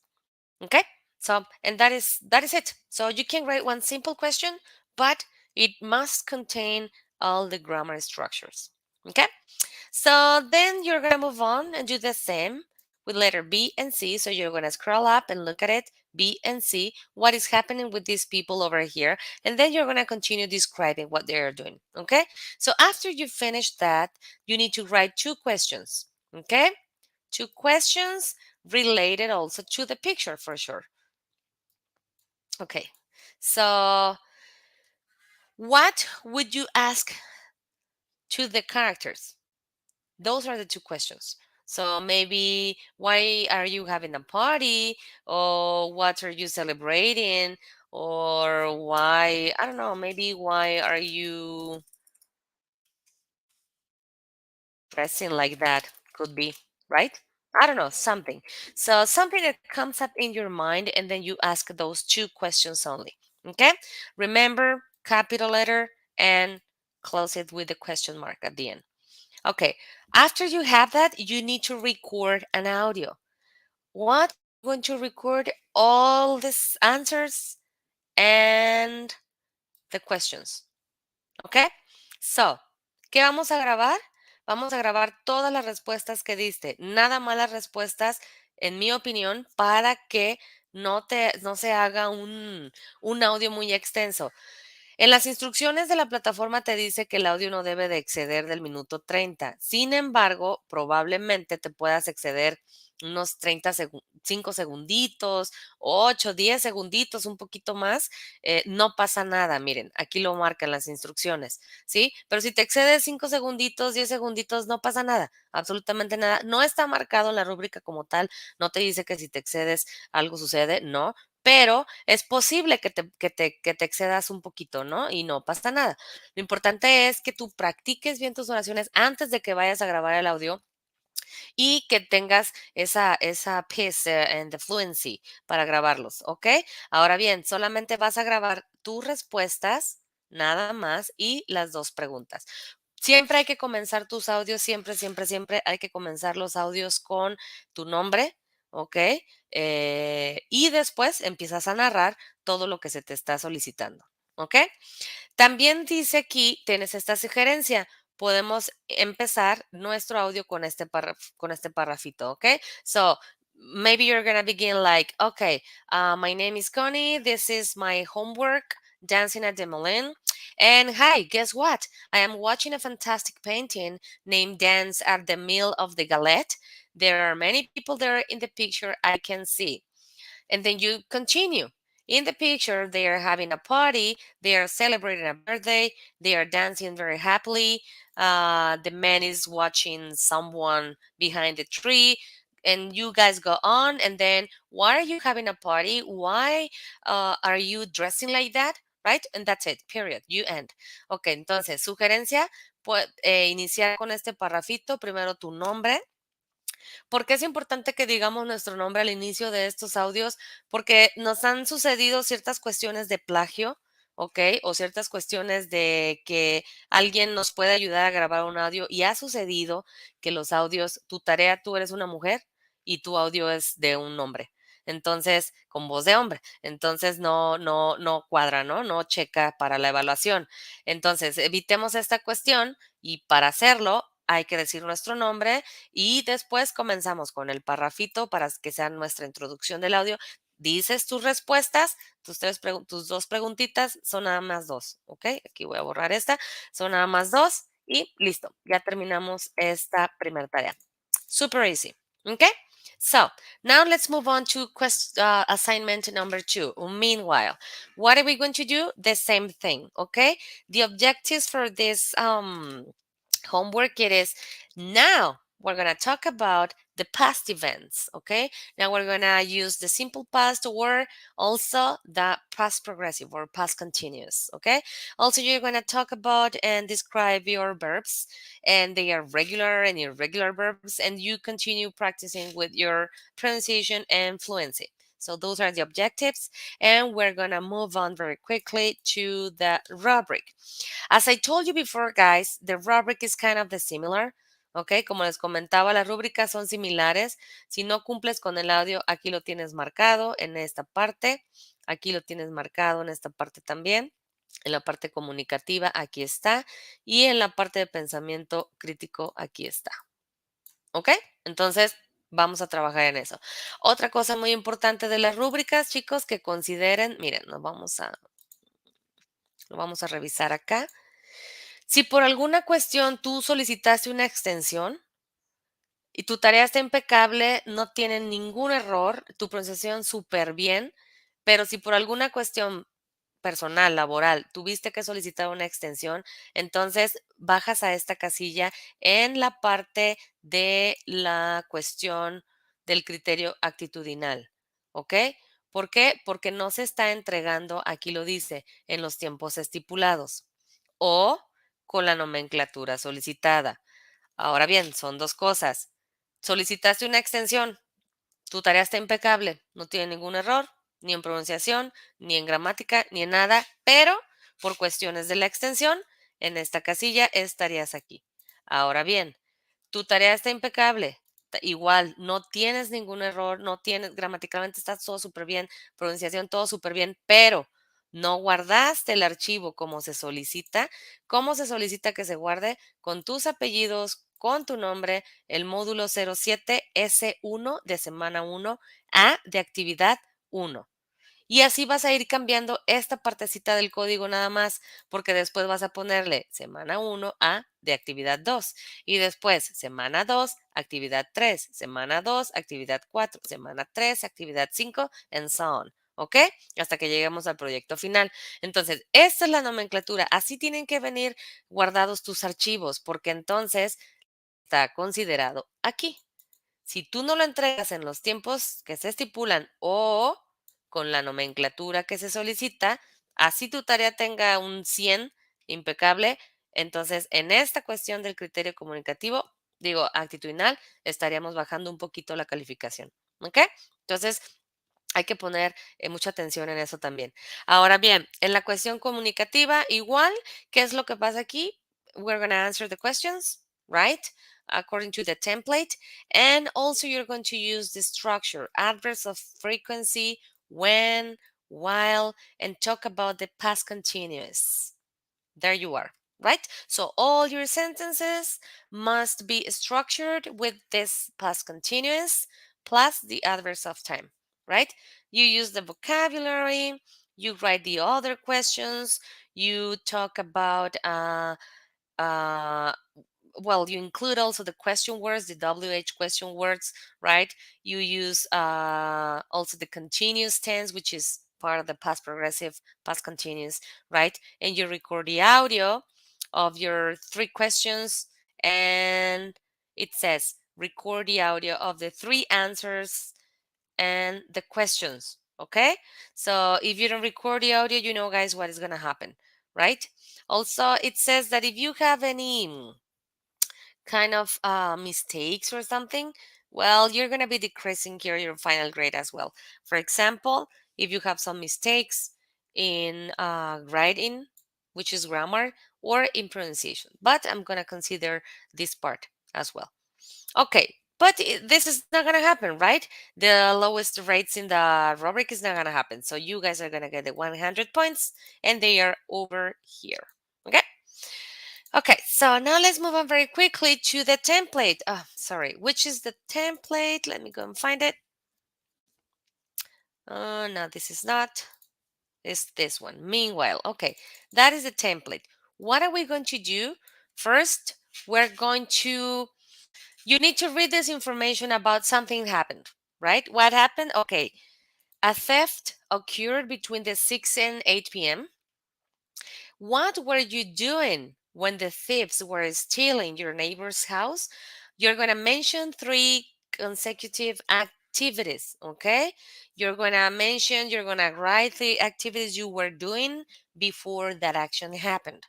Okay, so and that is it. So you can write one simple question, but it must contain all the grammar structures. Okay, so then you're gonna move on and do the same with letter B and C. So you're gonna scroll up and look at it, B and C, what is happening with these people over here, and then you're gonna continue describing what they are doing. Okay, so after you finish that, you need to write two questions. Okay, two questions related also to the picture for sure. Okay, so what would you ask to the characters? Those are the two questions. So maybe why are you having a party? Or what are you celebrating? Or why, I don't know, maybe why are you dressing like that? Could be, right? I don't know, something. So something that comes up in your mind, and then you ask those two questions only. Okay? Remember, capital letter and close it with the question mark at the end. Okay, after you have that, you need to record an audio. What? You're going to record all these answers and the questions. Okay? So, ¿qué vamos a grabar? Vamos a grabar todas las respuestas que diste. Nada más las respuestas, en mi opinión, para que no se haga un audio muy extenso. En las instrucciones de la plataforma te dice que el audio no debe de exceder del minuto 30. Sin embargo, probablemente te puedas exceder unos 5 segunditos, 8, 10 segunditos, un poquito más. No pasa nada, miren, aquí lo marcan las instrucciones, ¿sí? Pero si te excedes 5 segunditos, 10 segunditos, no pasa nada, absolutamente nada. No está marcado en la rúbrica como tal, no te dice que si te excedes algo sucede, no, pero es posible que te excedas un poquito, ¿no? Y no pasa nada. Lo importante es que tú practiques bien tus oraciones antes de que vayas a grabar el audio y que tengas esa pace and the fluency para grabarlos, ¿ok? Ahora bien, solamente vas a grabar tus respuestas, nada más, y las dos preguntas. Siempre hay que comenzar tus audios, siempre, siempre, siempre hay que comenzar los audios con tu nombre, ¿ok? Y después empiezas a narrar todo lo que se te está solicitando, ¿ok? También dice aquí, tienes esta sugerencia. Podemos empezar nuestro audio con este parrafito, ¿ok? So, maybe you're going to begin like, okay, my name is Connie. This is my homework, dancing at the Moulin. And hi, guess what? I am watching a fantastic painting named Dance at the Mill of the Galette. There are many people there in the picture I can see. And then you continue. In the picture, they are having a party, they are celebrating a birthday, they are dancing very happily. The man is watching someone behind the tree, and you guys go on. And then, why are you having a party? Why are you dressing like that? Right? And that's it, period. You end. Ok, entonces, sugerencia, iniciar con este parrafito, primero tu nombre. ¿Por qué es importante que digamos nuestro nombre al inicio de estos audios? Porque nos han sucedido ciertas cuestiones de plagio, ¿ok? O ciertas cuestiones de que alguien nos puede ayudar a grabar un audio y ha sucedido que los audios, tu tarea, tú eres una mujer y tu audio es de un hombre. Entonces, con voz de hombre. Entonces, no cuadra, ¿no? No checa para la evaluación. Entonces, evitemos esta cuestión y para hacerlo, hay que decir nuestro nombre y después comenzamos con el parrafito para que sea nuestra introducción del audio. Dices tus respuestas, tus dos preguntitas, son nada más dos, ¿ok? Aquí voy a borrar esta, son nada más dos y listo, ya terminamos esta primera tarea. Super easy, ¿ok? So, now let's move on to assignment number 2. Meanwhile, what are we going to do? The same thing, okay? The objectives for this homework it is now we're going to talk about the past events, okay? Now we're going to use the simple past or also the past progressive or past continuous, okay? Also, you're going to talk about and describe your verbs, and they are regular and irregular verbs, and you continue practicing with your pronunciation and fluency. So those are the objectives, and we're going to move on very quickly to the rubric. As I told you before, guys, the rubric is kind of the similar. Ok, como les comentaba, las rúbricas son similares. Si no cumples con el audio, aquí lo tienes marcado en esta parte. Aquí lo tienes marcado en esta parte también. En la parte comunicativa, aquí está. Y en la parte de pensamiento crítico, aquí está. ¿Ok? Entonces, vamos a trabajar en eso. Otra cosa muy importante de las rúbricas, chicos, que consideren, miren, lo vamos a revisar acá. Si por alguna cuestión tú solicitaste una extensión y tu tarea está impecable, no tiene ningún error, tu pronunciación súper bien, pero si por alguna cuestión personal, laboral, tuviste que solicitar una extensión, entonces bajas a esta casilla en la parte de la cuestión del criterio actitudinal, ¿ok? ¿Por qué? Porque no se está entregando, aquí lo dice, en los tiempos estipulados o con la nomenclatura solicitada. Ahora bien, son dos cosas. Solicitaste una extensión, tu tarea está impecable, no tiene ningún error, ni en pronunciación, ni en gramática, ni en nada, pero por cuestiones de la extensión, en esta casilla estarías aquí. Ahora bien, tu tarea está impecable. Igual, no tienes ningún error, no tienes, gramaticalmente está todo súper bien, pronunciación todo súper bien, pero no guardaste el archivo como se solicita. ¿Cómo se solicita que se guarde? Con tus apellidos, con tu nombre, el módulo 07S1 de semana 1, A de actividad 1. Y así vas a ir cambiando esta partecita del código nada más, porque después vas a ponerle semana 1 a de actividad 2 y después semana 2, actividad 3, semana 2, actividad 4, semana 3, actividad 5, and so on. ¿Ok? Hasta que lleguemos al proyecto final. Entonces, esta es la nomenclatura. Así tienen que venir guardados tus archivos, porque entonces está considerado aquí. Si tú no lo entregas en los tiempos que se estipulan o con la nomenclatura que se solicita, así tu tarea tenga un 100 impecable, entonces en esta cuestión del criterio comunicativo, digo, actitudinal, estaríamos bajando un poquito la calificación. ¿Ok? Entonces, hay que poner mucha atención en eso también. Ahora bien, en la cuestión comunicativa, igual, ¿qué es lo que pasa aquí? We're going to answer the questions, right? According to the template. And also you're going to use the structure, adverbs of frequency, when, while, and talk about the past continuous. There you are, right? So all your sentences must be structured with this past continuous plus the adverbs of time, right? You use the vocabulary, you write the other questions, you talk about uh, well, you include also the question words, the WH question words, right? You use also the continuous tense, which is part of the past progressive, past continuous, right? And you record the audio of your 3 questions, and it says record the audio of the 3 answers and the questions, okay? So if you don't record the audio, you know, guys, what is going to happen, right? Also, it says that if you have any kind of mistakes or something, well, you're going to be decreasing here your final grade as well. For example, if you have some mistakes in writing, which is grammar, or in pronunciation, but I'm going to consider this part as well. Okay, but this is not going to happen, right? The lowest rates in the rubric is not going to happen. So you guys are going to get the 100 points, and they are over here. Okay? Okay, So now let's move on very quickly to the template. Oh, sorry, which is the template? Let me go and find it. Oh, no, this is not. It's this one. Meanwhile, okay, that is the template. What are we going to do? First, we're going to, you need to read this information about something happened, right? What happened? Okay, a theft occurred between the 6 and 8 p.m. What were you doing when the thieves were stealing your neighbor's house? You're going to mention three consecutive activities, okay? You're going to write the activities you were doing before that action happened.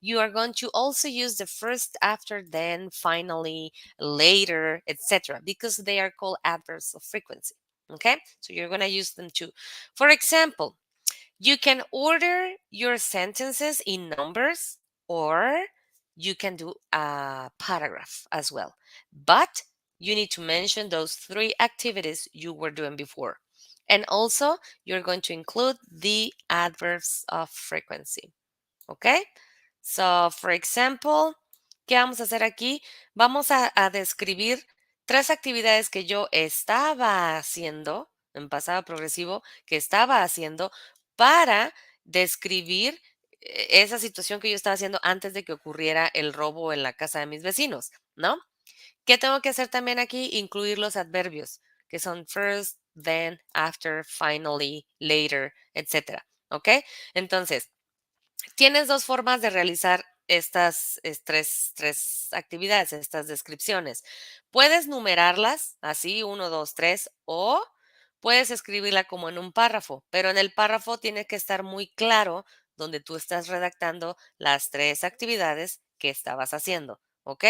You are going to also use the first, after, then, finally, later, etc., because they are called adverbs of frequency, okay? So you're going to use them too. For example, you can order your sentences in numbers, or you can do a paragraph as well. But you need to mention those three activities you were doing before. And also, you're going to include the adverbs of frequency. Okay? So, for example, ¿qué vamos a hacer aquí? Vamos a describir tres actividades que yo estaba haciendo en pasado progresivo, que estaba haciendo para describir esa situación que yo estaba haciendo antes de que ocurriera el robo en la casa de mis vecinos, ¿no? ¿Qué tengo que hacer también aquí? Incluir los adverbios, que son first, then, after, finally, later, etcétera. ¿Ok? Entonces, tienes dos formas de realizar estas tres actividades, estas descripciones. Puedes numerarlas, así, uno, dos, tres, o puedes escribirla como en un párrafo, pero en el párrafo tiene que estar muy claro donde tú estás redactando las tres actividades que estabas haciendo, ¿ok?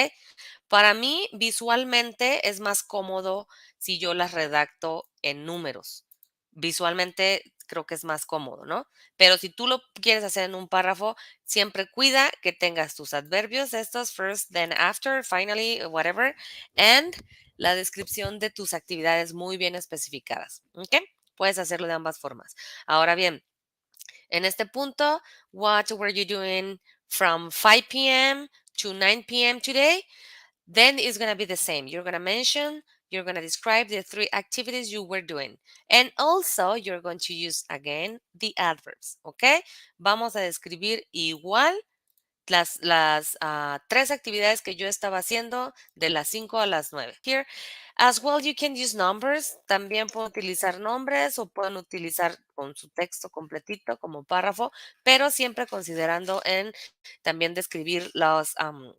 Para mí, visualmente es más cómodo si yo las redacto en números. Visualmente creo que es más cómodo, ¿no? Pero si tú lo quieres hacer en un párrafo, siempre cuida que tengas tus adverbios, estos first, then after, finally, whatever, and la descripción de tus actividades muy bien especificadas, ¿ok? Puedes hacerlo de ambas formas. Ahora bien, en este punto, what were you doing from 5 p.m. to 9 p.m. today? Then it's going to be the same. You're going to mention, you're going to describe the three activities you were doing. And also, you're going to use again the adverbs, ¿ok? Vamos a describir igual las tres actividades que yo estaba haciendo de las 5 a las 9. Here, as well, you can use numbers. También pueden utilizar nombres o pueden utilizar con su texto completito como párrafo, pero siempre considerando en también describir los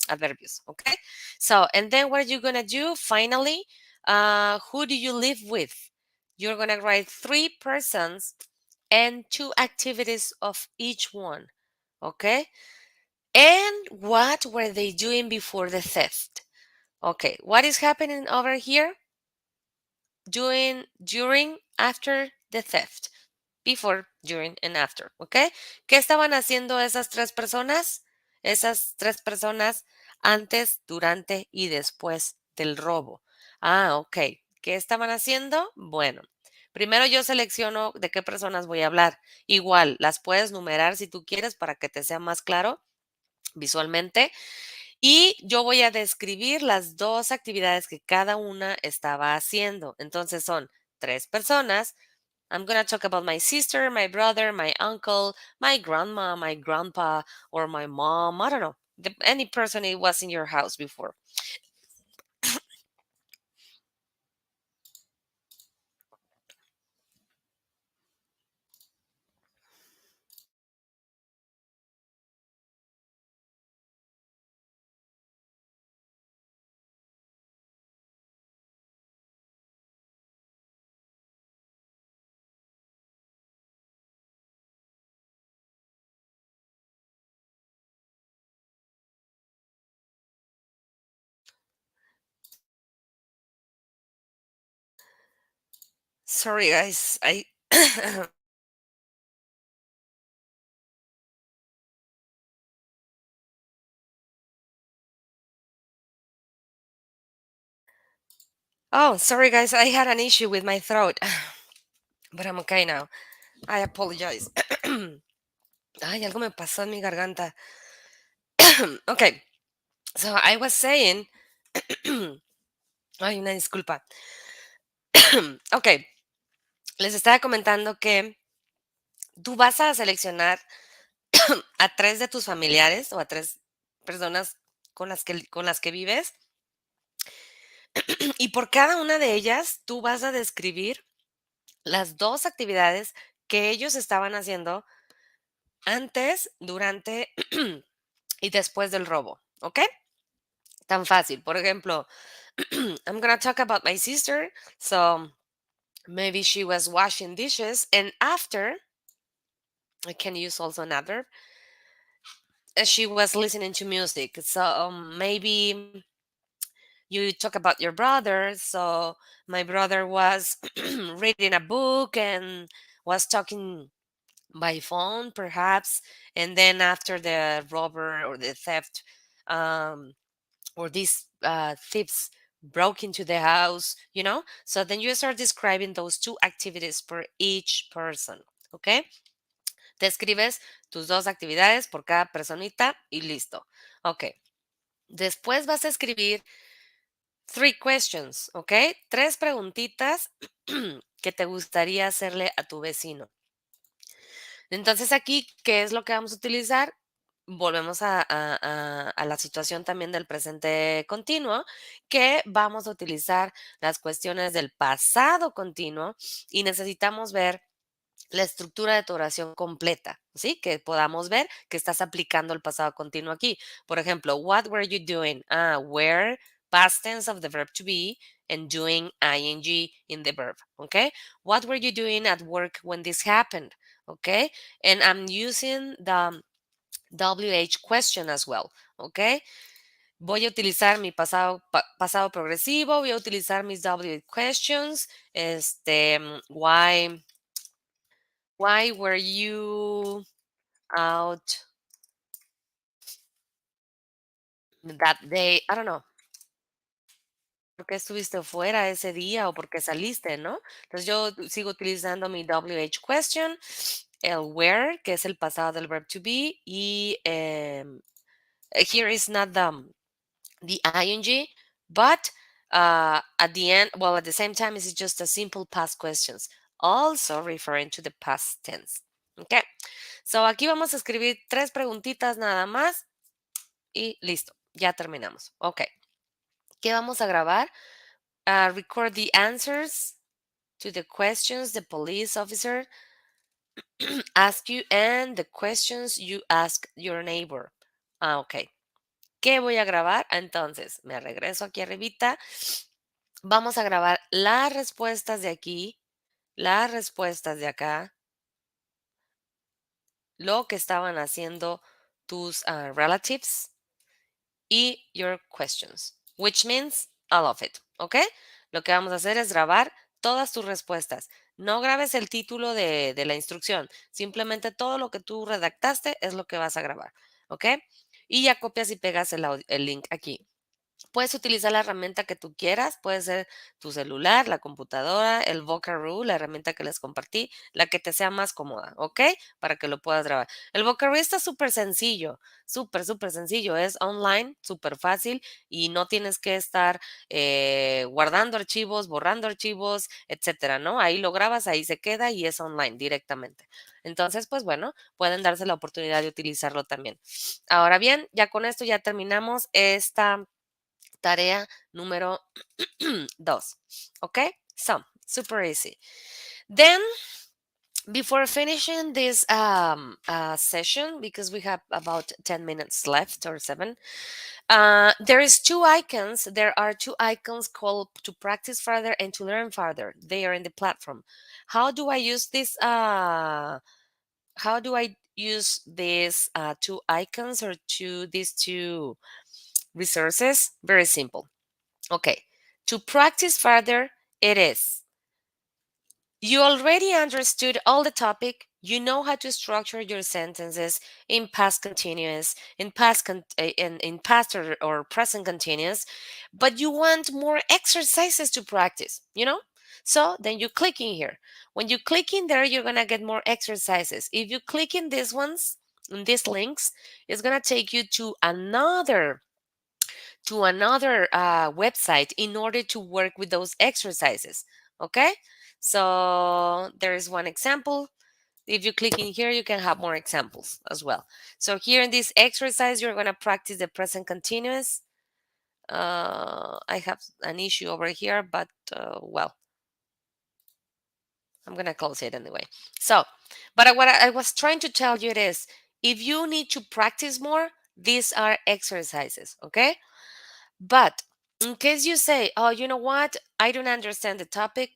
adverbios. Okay. So, and then what are you going to do? Finally, who do you live with? You're going to write three persons and two activities of each one. Okay. And what were they doing before the theft? Okay, what is happening over here? During, after the theft. Before, during, and after. Okay. ¿Qué estaban haciendo esas tres personas? Esas tres personas antes, durante y después del robo. Ah, ok. ¿Qué estaban haciendo? Bueno, primero yo selecciono de qué personas voy a hablar. Igual, las puedes numerar si tú quieres para que te sea más claro visualmente. Y yo voy a describir las dos actividades que cada una estaba haciendo. Entonces son tres personas. I'm going to talk about my sister, my brother, my uncle, my grandma, my grandpa, or my mom. I don't know. Any person it was in your house before. Sorry, guys. I. Oh, sorry, guys. I had an issue with my throat, but I'm okay now. I apologize. Ay, algo me pasó en mi garganta. Okay. So I was saying, ay, una disculpa. Ok, les estaba comentando que tú vas a seleccionar a tres de tus familiares o a tres personas con las que vives y por cada una de ellas tú vas a describir las dos actividades que ellos estaban haciendo antes, durante y después del robo, ¿ok? Tan fácil. Por ejemplo, I'm gonna talk about my sister. So maybe she was washing dishes, and after, I can use also another. She was listening to music. So maybe you talk about your brother. So my brother was reading a book and was talking by phone, perhaps. And then after the robber or the theft, um, or these thieves broke into the house, So then you start describing those two activities for each person, ¿ok? Describes tus dos actividades por cada personita y listo. Ok. Después vas a escribir three questions, ¿ok? Tres preguntitas que te gustaría hacerle a tu vecino. Entonces aquí, ¿qué es lo que vamos a utilizar? Volvemos a la situación también del presente continuo, que vamos a utilizar las cuestiones del pasado continuo y necesitamos ver la estructura de tu oración completa, ¿sí? Que podamos ver que estás aplicando el pasado continuo aquí. Por ejemplo, what were you doing? Were, past tense of the verb to be, and doing ing in the verb, okay? What were you doing at work when this happened? Okay? And I'm using the WH question as well, okay? Voy a utilizar mi pasado progresivo, voy a utilizar mis WH questions, why were you out that day? I don't know. ¿Por qué estuviste fuera ese día o por qué saliste, no? Entonces yo sigo utilizando mi WH question, el where, que es el pasado del verb to be, y here is not the ing, but at the end, well, at the same time, it's just a simple past questions, also referring to the past tense. Okay. So aquí vamos a escribir tres preguntitas nada más y listo, ya terminamos. Ok. ¿Qué vamos a grabar? Record the answers to the questions the police officer asked you and the questions you ask your neighbor. Ok. ¿Qué voy a grabar? Entonces, me regreso aquí arribita. Vamos a grabar las respuestas de aquí, las respuestas de acá, lo que estaban haciendo tus relatives y your questions, which means all of it, ¿ok? Lo que vamos a hacer es grabar todas tus respuestas. No grabes el título de la instrucción, simplemente todo lo que tú redactaste es lo que vas a grabar, ¿ok? Y ya copias y pegas el link aquí. Puedes utilizar la herramienta que tú quieras, puede ser tu celular, la computadora, el Vocaroo, la herramienta que les compartí, la que te sea más cómoda, ¿ok? Para que lo puedas grabar. El Vocaroo está súper sencillo, súper sencillo, es online, súper fácil y no tienes que estar guardando archivos, borrando archivos, etcétera, ¿no? Ahí lo grabas, ahí se queda y es online directamente. Entonces, pues bueno, pueden darse la oportunidad de utilizarlo también. Ahora bien, ya con esto ya terminamos esta tarea número 2. Okay? So, super easy. Then, before finishing this session, because we have about 10 minutes left or 7, there is two icons. There are two icons called to practice further and to learn further. They are in the platform. How do I use this? How do I use these two icons or these two resources? Very simple. Okay, to practice further, it is. You already understood all the topic. You know how to structure your sentences in past continuous, in past or present continuous, but you want more exercises to practice, So then you click in here. When you click in there, you're gonna get more exercises. If you click in these ones, in these links, it's gonna take you to another to another website in order to work with those exercises. Okay, so there is one example. If you click in here, you can have more examples as well. So here in this exercise, you're going to practice the present continuous. I have an issue over here, but well, I'm going to close it anyway. So, but what I was trying to tell you is, if you need to practice more, these are exercises, okay? But in case you say, oh, you know what? I don't understand the topic.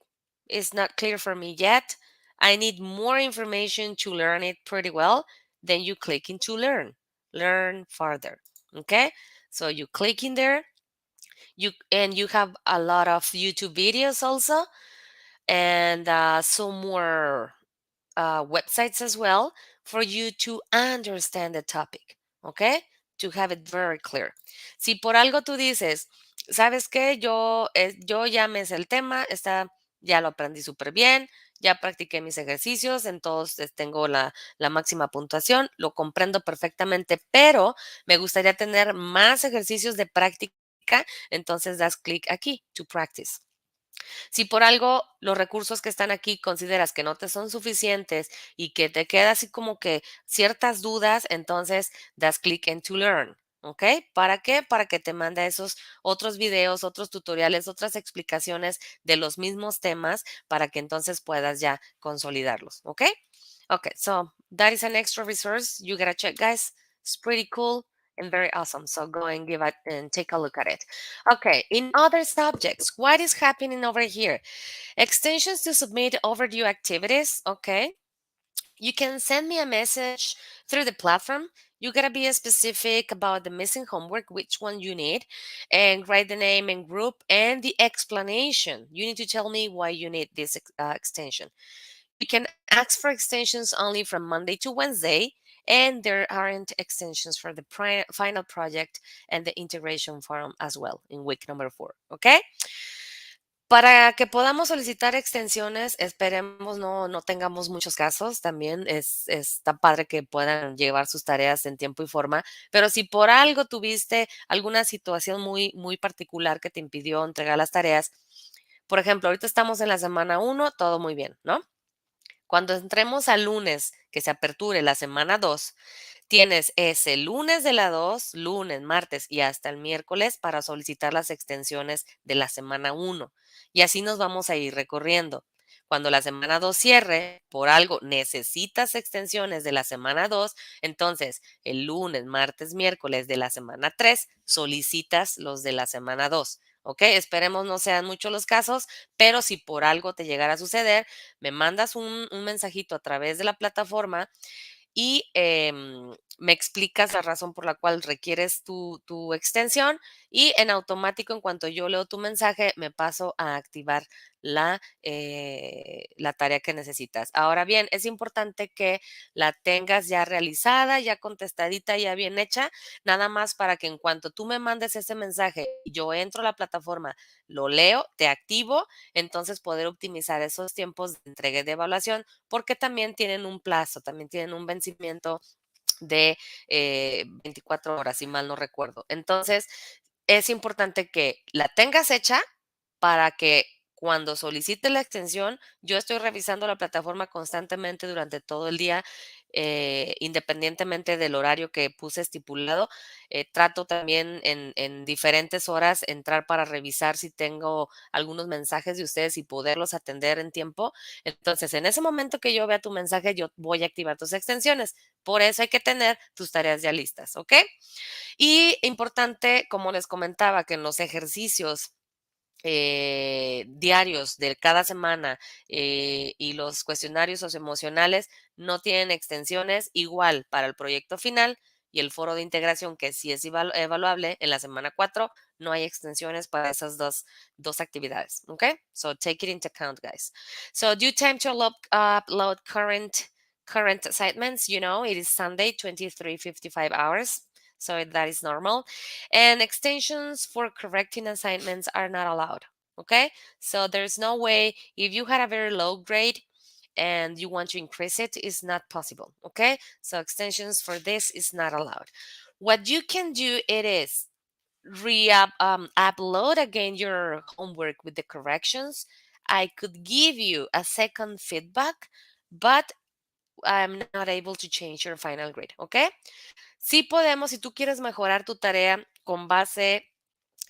It's not clear for me yet. I need more information to learn it pretty well. Then you click into learn further. Okay. So you click in there. You have a lot of YouTube videos also, and some more websites as well for you to understand the topic, ¿ok? To have it very clear. Si por algo tú dices, ¿sabes qué? Yo ya me sé el tema, ya lo aprendí súper bien, ya practiqué mis ejercicios, entonces tengo la máxima puntuación, lo comprendo perfectamente, pero me gustaría tener más ejercicios de práctica, entonces das clic aquí, to practice. Si por algo los recursos que están aquí consideras que no te son suficientes y que te queda así como que ciertas dudas, entonces das clic en to learn. ¿Ok? ¿Para qué? Para que te mande esos otros videos, otros tutoriales, otras explicaciones de los mismos temas para que entonces puedas ya consolidarlos. ¿Ok? Okay, so that is an extra resource you gotta check, guys. It's pretty cool and very awesome. So go and give it and take a look at it. Okay, in other subjects, what is happening over here? Extensions to submit overdue activities. Okay, you can send me a message through the platform. You gotta be specific about the missing homework, which one you need, and write the name and group and the explanation. You need to tell me why you need this extension. You can ask for extensions only from Monday to Wednesday, and there aren't extensions for the final project and the integration forum as well in week number 4. Okay. Para que podamos solicitar extensiones, esperemos no tengamos muchos casos. También está padre que puedan llevar sus tareas en tiempo y forma, pero si por algo tuviste alguna situación muy particular que te impidió entregar las tareas, por ejemplo, ahorita estamos en la semana 1, todo muy bien, ¿no? Cuando entremos al lunes, que se aperture la semana 2, tienes ese lunes de la 2, lunes, martes y hasta el miércoles para solicitar las extensiones de la semana 1. Y así nos vamos a ir recorriendo. Cuando la semana 2 cierre, por algo necesitas extensiones de la semana 2, entonces el lunes, martes, miércoles de la semana 3 solicitas los de la semana 2. ¿Ok? Esperemos no sean muchos los casos, pero si por algo te llegara a suceder, me mandas un mensajito a través de la plataforma y me explicas la razón por la cual requieres tu extensión y en automático, en cuanto yo leo tu mensaje, me paso a activar la tarea que necesitas. Ahora bien, es importante que la tengas ya realizada, ya contestadita, ya bien hecha, nada más para que en cuanto tú me mandes ese mensaje, yo entro a la plataforma, lo leo, te activo, entonces poder optimizar esos tiempos de entrega y de evaluación, porque también tienen un plazo, también tienen un vencimiento de 24 horas, si mal no recuerdo. Entonces, es importante que la tengas hecha para que cuando solicite la extensión, yo estoy revisando la plataforma constantemente durante todo el día, independientemente del horario que puse estipulado. Trato también en diferentes horas entrar para revisar si tengo algunos mensajes de ustedes y poderlos atender en tiempo. Entonces, en ese momento que yo vea tu mensaje, yo voy a activar tus extensiones. Por eso hay que tener tus tareas ya listas, ¿ok? Y importante, como les comentaba, que en los ejercicios diarios de cada semana y los cuestionarios socioemocionales no tienen extensiones igual para el proyecto final y el foro de integración que sí es evaluable en la semana 4 no hay extensiones para esas dos actividades. Okay, so take it into account, guys. So due time to upload current assignments, it is Sunday 23:55 hours, so that is normal. And extensions for correcting assignments are not allowed. Okay, so there's no way if you had a very low grade and you want to increase it, it's not possible. Okay, so extensions for this is not allowed. What you can do it is upload again your homework with the corrections, I could give you a second feedback, but I'm not able to change your final grade, ¿ok? Sí podemos, si tú quieres mejorar tu tarea con base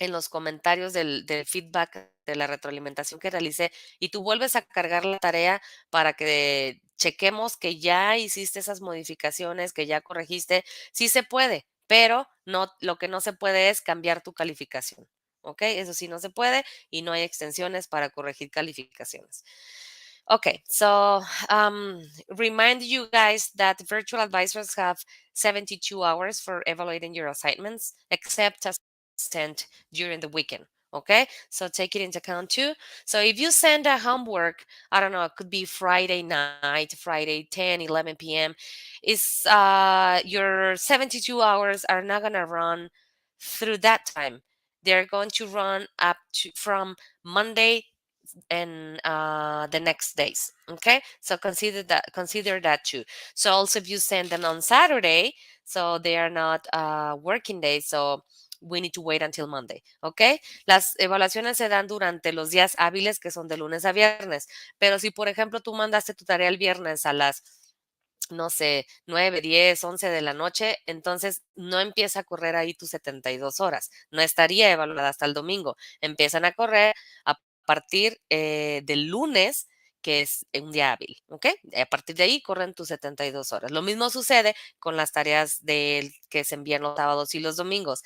en los comentarios del feedback, de la retroalimentación que realicé, y tú vuelves a cargar la tarea para que chequemos que ya hiciste esas modificaciones, que ya corregiste, sí se puede, pero no, lo que no se puede es cambiar tu calificación, ¿ok? Eso sí no se puede y no hay extensiones para corregir calificaciones. Okay, so remind you guys that virtual advisors have 72 hours for evaluating your assignments, except as sent during the weekend. Okay, so take it into account too. So if you send a homework, I don't know, it could be Friday night, Friday 10, 11 p.m., is your 72 hours are not going to run through that time. They're going to run up to from Monday and the next days. Okay, so consider that too. So also if you send them on Saturday, so they are not working days, so we need to wait until Monday. Okay, las evaluaciones se dan durante los días hábiles, que son de lunes a viernes, pero si por ejemplo tú mandaste tu tarea el viernes a las, no sé, 9, 10, 11 de la noche, entonces no empieza a correr ahí tus 72 horas, no estaría evaluada hasta el domingo, empiezan a correr a partir del lunes, que es un día hábil, ¿ok? A partir de ahí corren tus 72 horas. Lo mismo sucede con las tareas que se envían los sábados y los domingos.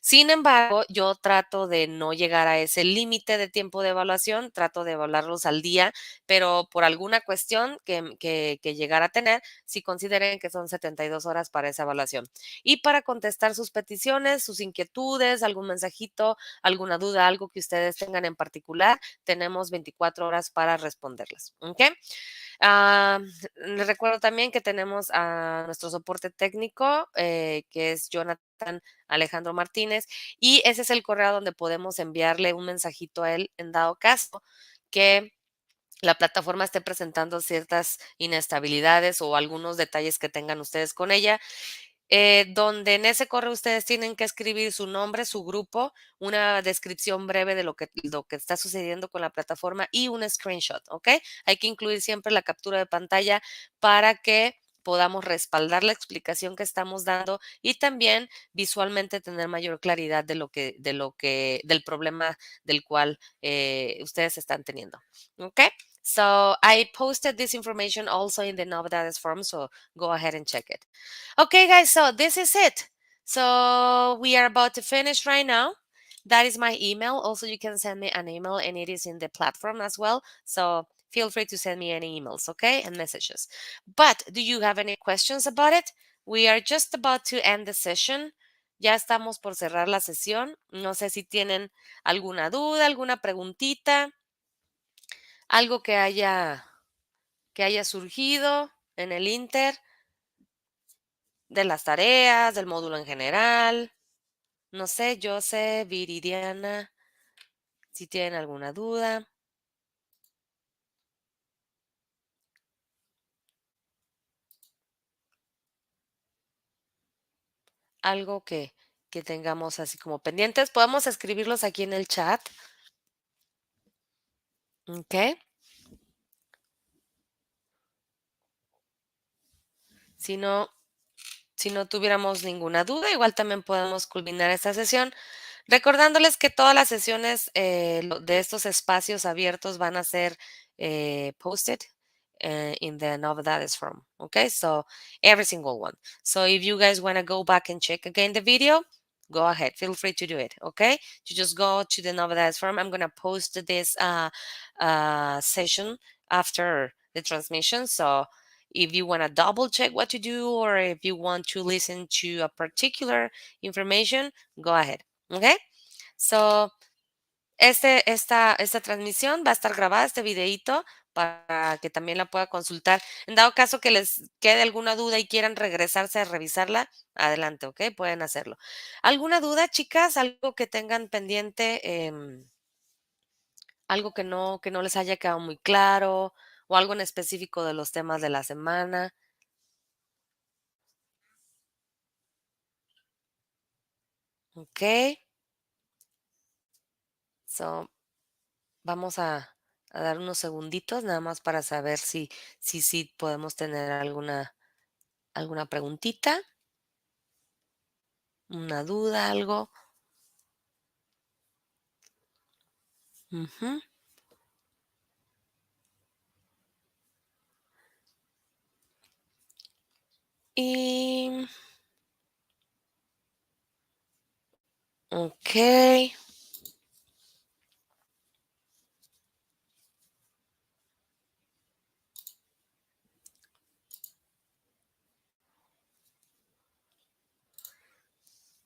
Sin embargo, yo trato de no llegar a ese límite de tiempo de evaluación, trato de evaluarlos al día, pero por alguna cuestión que llegara a tener, si consideren que son 72 horas para esa evaluación. Y para contestar sus peticiones, sus inquietudes, algún mensajito, alguna duda, algo que ustedes tengan en particular, tenemos 24 horas para responderlas. ¿Ok? Les recuerdo también que tenemos a nuestro soporte técnico, que es Jonathan Alejandro Martínez, y ese es el correo donde podemos enviarle un mensajito a él en dado caso que la plataforma esté presentando ciertas inestabilidades o algunos detalles que tengan ustedes con ella, donde en ese correo ustedes tienen que escribir su nombre, su grupo, una descripción breve de lo que está sucediendo con la plataforma y un screenshot, ¿ok? Hay que incluir siempre la captura de pantalla para que podamos respaldar la explicación que estamos dando y también visualmente tener mayor claridad del problema del cual ustedes están teniendo, ¿ok? So I posted this information also in the Novedades forum, so go ahead and check it. Okay, guys, so this is it. So we are about to finish right now. That is my email. Also, you can send me an email and it is in the platform as well. So feel free to send me any emails, okay, and messages. But do you have any questions about it? We are just about to end the session. Ya estamos por cerrar la sesión. No sé si tienen alguna duda, alguna preguntita, algo que haya surgido en el Inter, de las tareas, del módulo en general. No sé, José, Viridiana, si tienen alguna duda, algo que tengamos así como pendientes, podemos escribirlos aquí en el chat. ¿Ok? Si no, si no tuviéramos ninguna duda, igual también podemos culminar esta sesión. Recordándoles que todas las sesiones de estos espacios abiertos van a ser posted in the Novedades forum. Okay, so every single one. So if you guys want to go back and check again the video, go ahead. Feel free to do it. Okay, you just go to the Novedades forum. I'm gonna post this session after the transmission. So if you want to double check what to do, or if you want to listen to a particular information, go ahead. Okay, so esta transmisión va a estar grabada, este videíto, para que también la pueda consultar. En dado caso que les quede alguna duda y quieran regresarse a revisarla, adelante, ¿ok? Pueden hacerlo. ¿Alguna duda, chicas? ¿Algo que tengan pendiente? ¿Algo que no les haya quedado muy claro? ¿O algo en específico de los temas de la semana? ¿Ok? So, vamos a dar unos segunditos nada más para saber si podemos tener alguna preguntita, una duda, algo. Ujú. Y okey,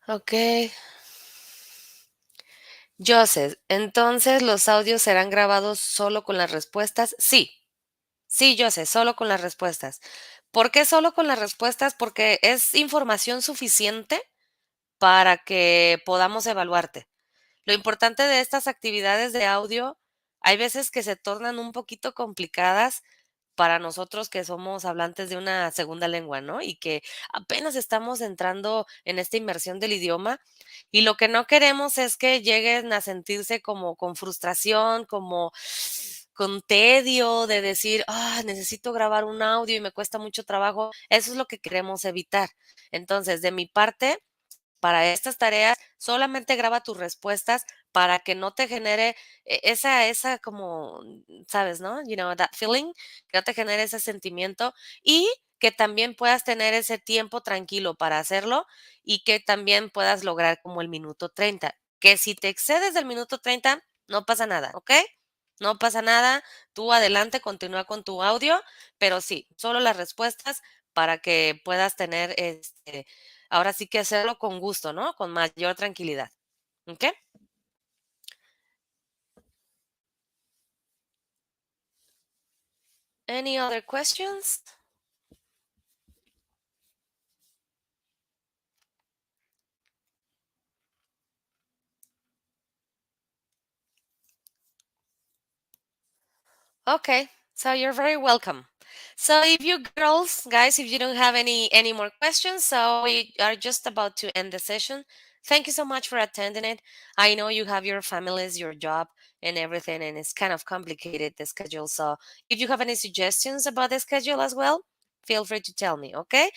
okey. Joseph, entonces, ¿los audios serán grabados solo con las respuestas? Sí, sí, Joseph, solo con las respuestas. ¿Por qué solo con las respuestas? Porque es información suficiente para que podamos evaluarte. Lo importante de estas actividades de audio, hay veces que se tornan un poquito complicadas para nosotros que somos hablantes de una segunda lengua, ¿no? Y que apenas estamos entrando en esta inmersión del idioma, y lo que no queremos es que lleguen a sentirse como con frustración, como con tedio de decir: "Ah, necesito grabar un audio y me cuesta mucho trabajo". Eso es lo que queremos evitar. Entonces, de mi parte, para estas tareas, solamente graba tus respuestas para que no te genere esa como, ¿sabes, no? You know, that feeling, que no te genere ese sentimiento y que también puedas tener ese tiempo tranquilo para hacerlo y que también puedas lograr como el minuto 30. Que si te excedes del minuto 30, no pasa nada, ¿ok? No pasa nada, tú adelante, continúa con tu audio, pero sí, solo las respuestas para que puedas tener ahora sí que hacerlo con gusto, ¿no? Con mayor tranquilidad, ¿ok? Any other questions? Okay, so you're very welcome. So if you girls, guys, if you don't have any more questions, so we are just about to end the session. Thank you so much for attending it. I know you have your families, your job, and everything, and it's kind of complicated the schedule. So if you have any suggestions about the schedule as well, feel free to tell me, okay?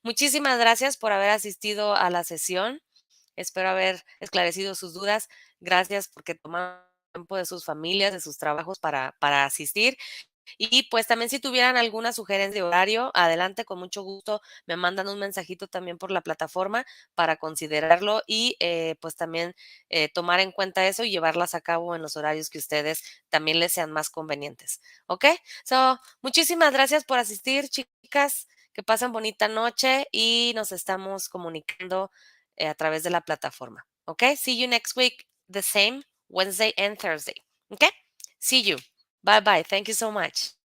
Muchísimas gracias por haber asistido a la sesión. Espero haber esclarecido sus dudas. Gracias porque tomaron tiempo de sus familias, de sus trabajos para asistir. Y pues también si tuvieran alguna sugerencia de horario, adelante, con mucho gusto me mandan un mensajito también por la plataforma para considerarlo y pues también tomar en cuenta eso y llevarlas a cabo en los horarios que ustedes también les sean más convenientes. ¿Ok? So, muchísimas gracias por asistir, chicas. Que pasen bonita noche y nos estamos comunicando a través de la plataforma. ¿Ok? See you next week, the same Wednesday and Thursday. ¿Ok? See you. Bye bye. Thank you so much.